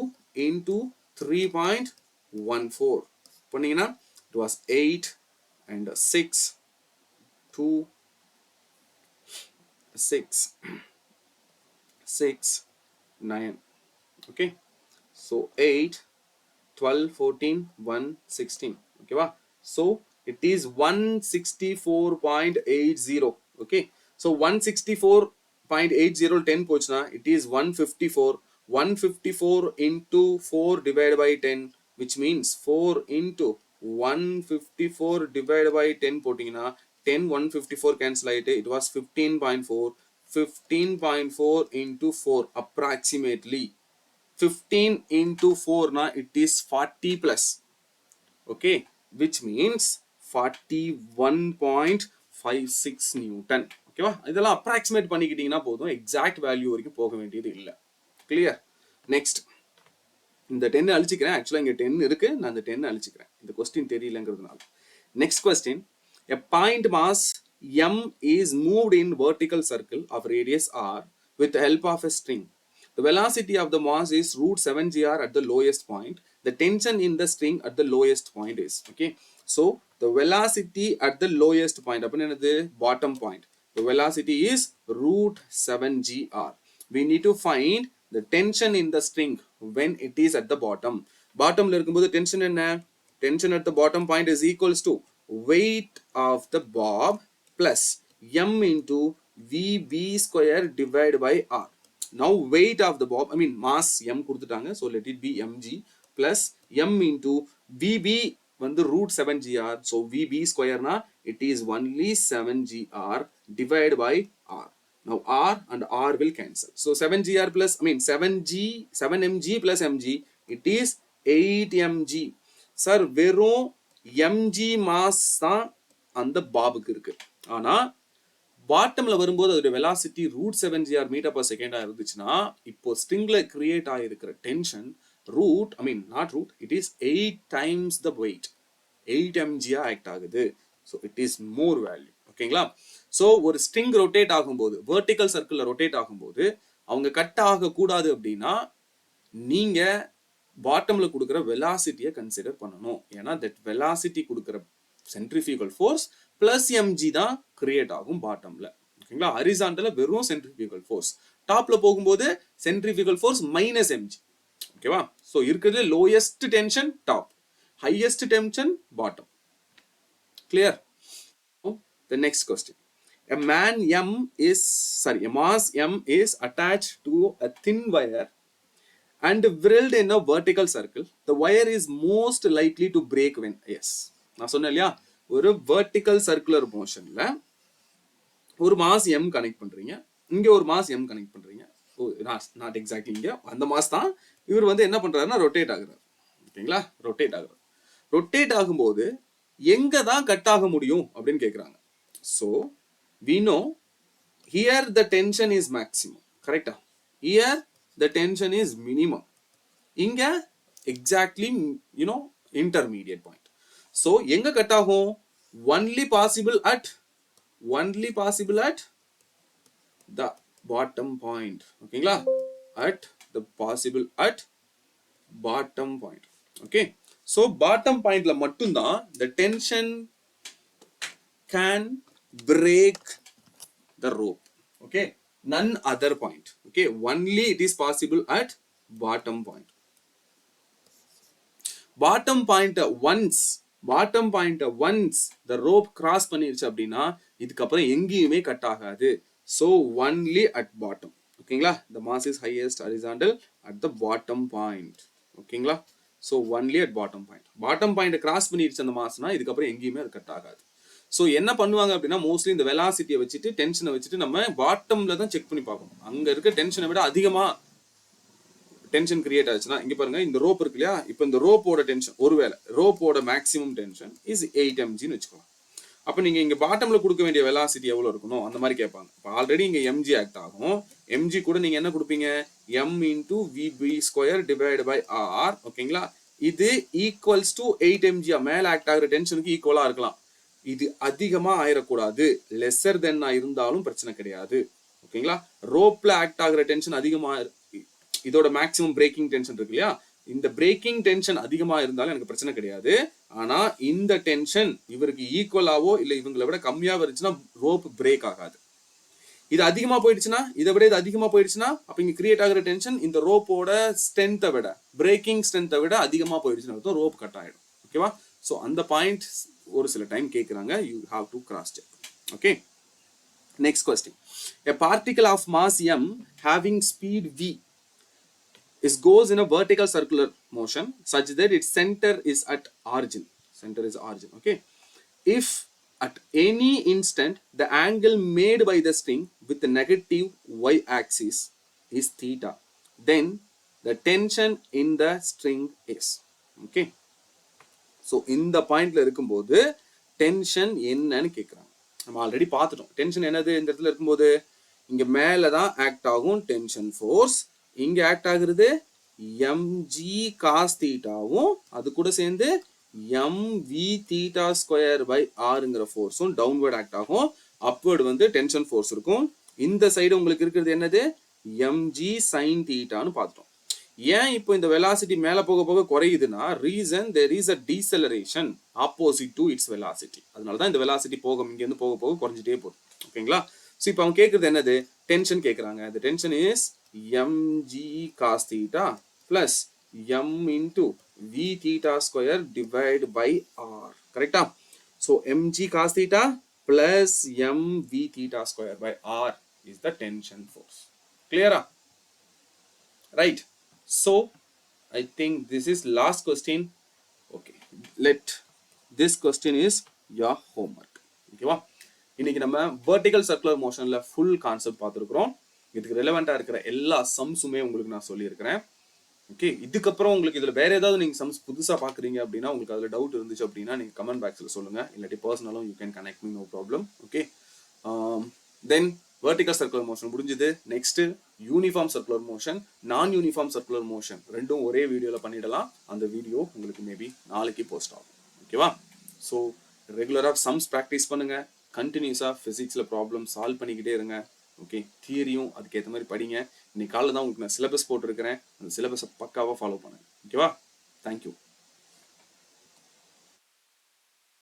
into 3.14 பண்ணீங்கன்னா it was 8 and 6 2 6 6 9. Okay, so 8 12 14 1 16. Okay va? So it is 164.80. okay, so 164.80 10 pochna it is 154 into 4 divided by 10, which means 4 into 154 divided by 10 potingna 10 154 cancel it was 15.4. 15.4 into 4 approximately 15 into 4 na it is 40 plus. Okay, which means 41.56 Newton. Okay va? இதெல்லாம் approximate பண்ணிக்கிட்டீங்கன்னா போதும், exact value வரைக்கும் போக வேண்டியது இல்ல. Clear? Next, இந்த 10 அழிச்சிக்கிறேன். ஆக்சுவலா இங்க 10 இருக்கு, நான் இந்த 10 அழிச்சிக்கிறேன் இந்த question தெரியலங்கிறதுனால. Next question, a point mass M is moved in vertical circle of radius r with the help of a string. The velocity of the mass is root 7gr at the lowest point. The tension in the string at the lowest point is. Okay, so the velocity at the lowest point, the bottom point, the velocity is root 7gr. We need to find the tension in the string when it is at the bottom. Bottom la irukumbodhu tension enna? Tension at the bottom point is equals to weight of the bob plus m into vb square divided by r. Now weight of the bob, I mean mass m கொடுத்துட்டாங்க, so let it be mg plus m into vb வந்து root 7gr, so vb square na it is only 7gr divided by r. Now r and r will cancel, so 7gr plus, I mean 7mg plus mg, it is 8mg. sir வெறும் mg mass தான் அந்த பாபுக்கு இருக்கு, ஆனா பாட்டம்ல வரும்போது அதோட velocity root 7gr metre per செகண்டா இருந்துச்சுன்னா இப்போ ஸ்ட்ரிங்ல கிரியேட் ஆகிருக்கிற tension root, I mean not root, it is 8 times the weight, 8 mg act ஆகுது. So it is more value. ஓகேங்களா? ஸோ ஒரு ஸ்ட்ரிங் ரொட்டேட் ஆகும்போது, வெர்டிக்கல் சர்க்கிள்ல ரொட்டேட் ஆகும்போது அவங்க கட் ஆகக்கூடாது அப்படின்னா நீங்க பாட்டம்ல கொடுக்குற வெலாசிட்டியை கன்சிடர் பண்ணணும். ஏன்னா தட் வெலாசிட்டி கொடுக்குற சென்ட்ரிஃபியூகல் ஃபோர்ஸ் பிளஸ் எம்ஜி தான் கிரியேட் ஆகும் பாட்டம்ல. ஓகேங்களா? ஹரிசாண்டல்ல வெறும் சென்ட்ரிஃபியூகல் ஃபோர்ஸ், டாப்ல போகும்போது சென்ட்ரிஃபியூகல் ஃபோர்ஸ் மைனஸ் எம்ஜி. ஓகேவா? ஸோ இருக்கிறது lowest tension top, highest tension bottom. Clear? The next question, a mass m is attached to a thin wire and whirled in a vertical circle. The wire is most likely to break when, yes, நான் சொன்னேன் இல்லையா, ஒரு vertical circular மோஷன்ல ஒரு mass m connect பண்றீங்க, இங்க ஒரு mass m connect பண்றீங்க, not exactly இங்க அந்த மாஸ் தான். இவர் வந்து என்ன பண்றாருன்னா ரொட்டேட் ஆகுறாரு. ஓகேங்களா? ரொட்டேட் ஆகுறாரு. ரொட்டேட் ஆகும்போது எங்க தான் கட் ஆக முடியும் அப்படின்னு கேக்குறாங்க. So we know here the tension is maximum, correct? Here the tension is minimum, இங்க exactly intermediate point. So எங்க கட் ஆகும்? only possible at the bottom point. ஓகேங்களா? at the possible at bottom point. okay, so bottom point ல மட்டும் தான் the tension can break the rope. okay, none other point. okay, only it is possible at bottom point. bottom point once the rope cross பண்ணிருச்சு அப்படின்னா இதுக்கு அப்புறம் எங்கேயுமே cut ஆகாது. so only at bottom. ஓகேங்களா? the mass is highest horizontal at the bottom point. ஓகேங்களா? So only at bottom point cross பண்ணிடுச்சு அந்த மாஸ்னா இதுக்கப்புறம் எங்கேயுமே அது கட் ஆகாது. ஸோ என்ன பண்ணுவாங்க அப்படின்னா மோஸ்ட்லி இந்த வெலாசிட்டியை வச்சுட்டு டென்ஷனை வச்சுட்டு நம்ம பாட்டம்ல தான் செக் பண்ணி பார்க்கணும். அங்க இருக்க டென்ஷனை விட அதிகமா டென்ஷன் கிரியேட் ஆச்சுன்னா இங்க பாருங்க இந்த ரோப் இருக்கு இல்லையா, இப்போ இந்த ரோப்போட டென்ஷன் ஒருவேளை ரோப்போட மேக்ஸிமம் டென்ஷன் இஸ் 8 mgன்னு வச்சுக்கலாம். அப்போ நீங்க இங்க பாட்டம்ல கொடுக்க வேண்டிய வெலாசிட்டி எவ்வளவு இருக்கணும் அந்த மாதிரி கேட்பாங்க. இப்போ ஆல்ரெடி இங்க mg ஆக்ட் ஆகும். mg கூட நீங்க என்ன கொடுப்பீங்க, m into vb square divide by r. ஓகேங்களா, இது ஈக்குவல்ஸ் டு 8 mg. மேல ஆக்ட் ஆகிற டென்ஷனுக்கு ஈக்குவலா இருக்கலாம். இது அதிகமா ஆயிடக்கூடாது, லெஸ்ஸர் தென் இருந்தாலும் பிரச்சனை கிடையாது. ஓகேங்களா, ரோப்ல ஆக்ட் ஆகிற டென்ஷன் அதிகமா, இதோட மேக்ஸிமம் பிரேக்கிங் டென்ஷன் இருக்கு இல்லையா, இந்த பிரேக்கிங் டென்ஷன் அதிகமா இருந்தாலும் எனக்கு பிரச்சனை கிடையாது. ஆனா இந்த டென்ஷன் இவருக்கு ஈக்குவலாவோ இல்ல இவங்களை விட கம்மியாவோ இருந்துச்சுன்னா ரோப் பிரேக் ஆகாது. இது அதிகமா போயிடுச்சுன்னா, இதை விட இது அதிகமா போயிடுச்சுன்னா அப்ப இங்க கிரியேட் ஆகிற டென்ஷன் இந்த ரோப்போட ஸ்ட்ரென்த்தை விட, பிரேக்கிங் ஸ்ட்ரென்த்தை விட அதிகமா போயிடுச்சுன்னா ரோப் கட் ஆயிடும். ஓகேவா, ஸோ அந்த பாயிண்ட் ஒரு சில டைம் கேட்குறாங்க, you have to cross check. Okay, next question. A particle of mass m having speed v is goes in a vertical circular motion such that its center is at origin. Center is origin. Okay, if at any instant the angle made by the string with the negative y axis is theta, then the tension in the string is. Okay, so இந்த பாயிண்ட்ல இருக்கும்போது tension என்னன்னு கேட்குறாங்க. நம்ம already பார்த்துட்டோம். Tension என்னது இந்த இடத்துல இருக்கும்போது, இங்க மேலதான் ஆக்ட் ஆகும் டென்ஷன் ஃபோர்ஸ், இங்க ஆக்ட் ஆகுறது mg cos தீட்டாவும் அது கூட சேர்ந்து mv தீட்டா ஸ்கொயர் பை ஆர்ங்கிற ஃபோர்ஸும் டவுன்வர்ட் ஆக்ட் ஆகும். அப்வர்டு வந்து டென்ஷன் ஃபோர்ஸ் இருக்கும். இந்த சைடு உங்களுக்கு இருக்கிறது என்னது, mg sin தீட்டான்னு பார்த்துட்டோம். ஏன் இப்போ இந்த வெலாசிட்டி மேல போக போக குறையுதுன்னா, reason there is a deceleration opposite to its velocity. அதனால தான் இந்த வெலாசிட்டி இங்க இருந்து போக போக குறைஞ்சிட்டே போகுது. ஓகேங்களா, ஸோ இப்போ அவங்க கேட்கறது என்னது, டென்ஷன் கேட்கறாங்க. the tension is mg cos theta plus m into v theta square divide by r. கரெக்டா, so mg cos theta plus m v theta square by r is the tension force. Clear? Right. So I think this is last question. Okay, let this question is your homework. ஓகேவா, இன்னைக்கு நம்ம vertical circular மோஷன்ல full concept பார்த்துருக்கிறோம். இதுக்கு ரெலவெண்டா இருக்கிற எல்லா சம்ஸுமே உங்களுக்கு நான் சொல்லியிருக்கிறேன். Okay, இதுக்கப்புறம் உங்களுக்கு இதுல வேற ஏதாவது நீங்க சம்ஸ் புதுசா பாக்குறீங்க அப்படின்னா, உங்களுக்கு அதுல டவுட் இருந்துச்சு அப்படின்னா நீங்க கமெண்ட் பாக்ஸ்ல சொல்லுங்க, இல்லாட்டி பர்சனலும் you can connect me, no problem. Okay, then vertical circular motion முடிஞ்சது. Next uniform circular motion, non uniform circular motion ரெண்டும் ஒரே வீடியோல பண்ணிடலாம். அந்த வீடியோ உங்களுக்கு மேபி நாளைக்கு போஸ்ட் ஆகும். ஓகேவா, ஸோ ரெகுலரா சம்ஸ் ப்ராக்டிஸ் பண்ணுங்க, கண்டினியூஸா பிசிக்ஸ்ல ப்ராப்ளம் சால்வ் பண்ணிக்கிட்டே இருங்க. ஓகே, தியரியும் அதுக்கேற்ற மாதிரி படிங்க. இன்னைக்கு காலையில் தான் உங்களுக்கு நான் சிலபஸ் போட்டிருக்கிறேன், அந்த சிலபஸை பக்காவாக ஃபாலோ பண்ணுங்க. ஓகேவா, தேங்க்யூ.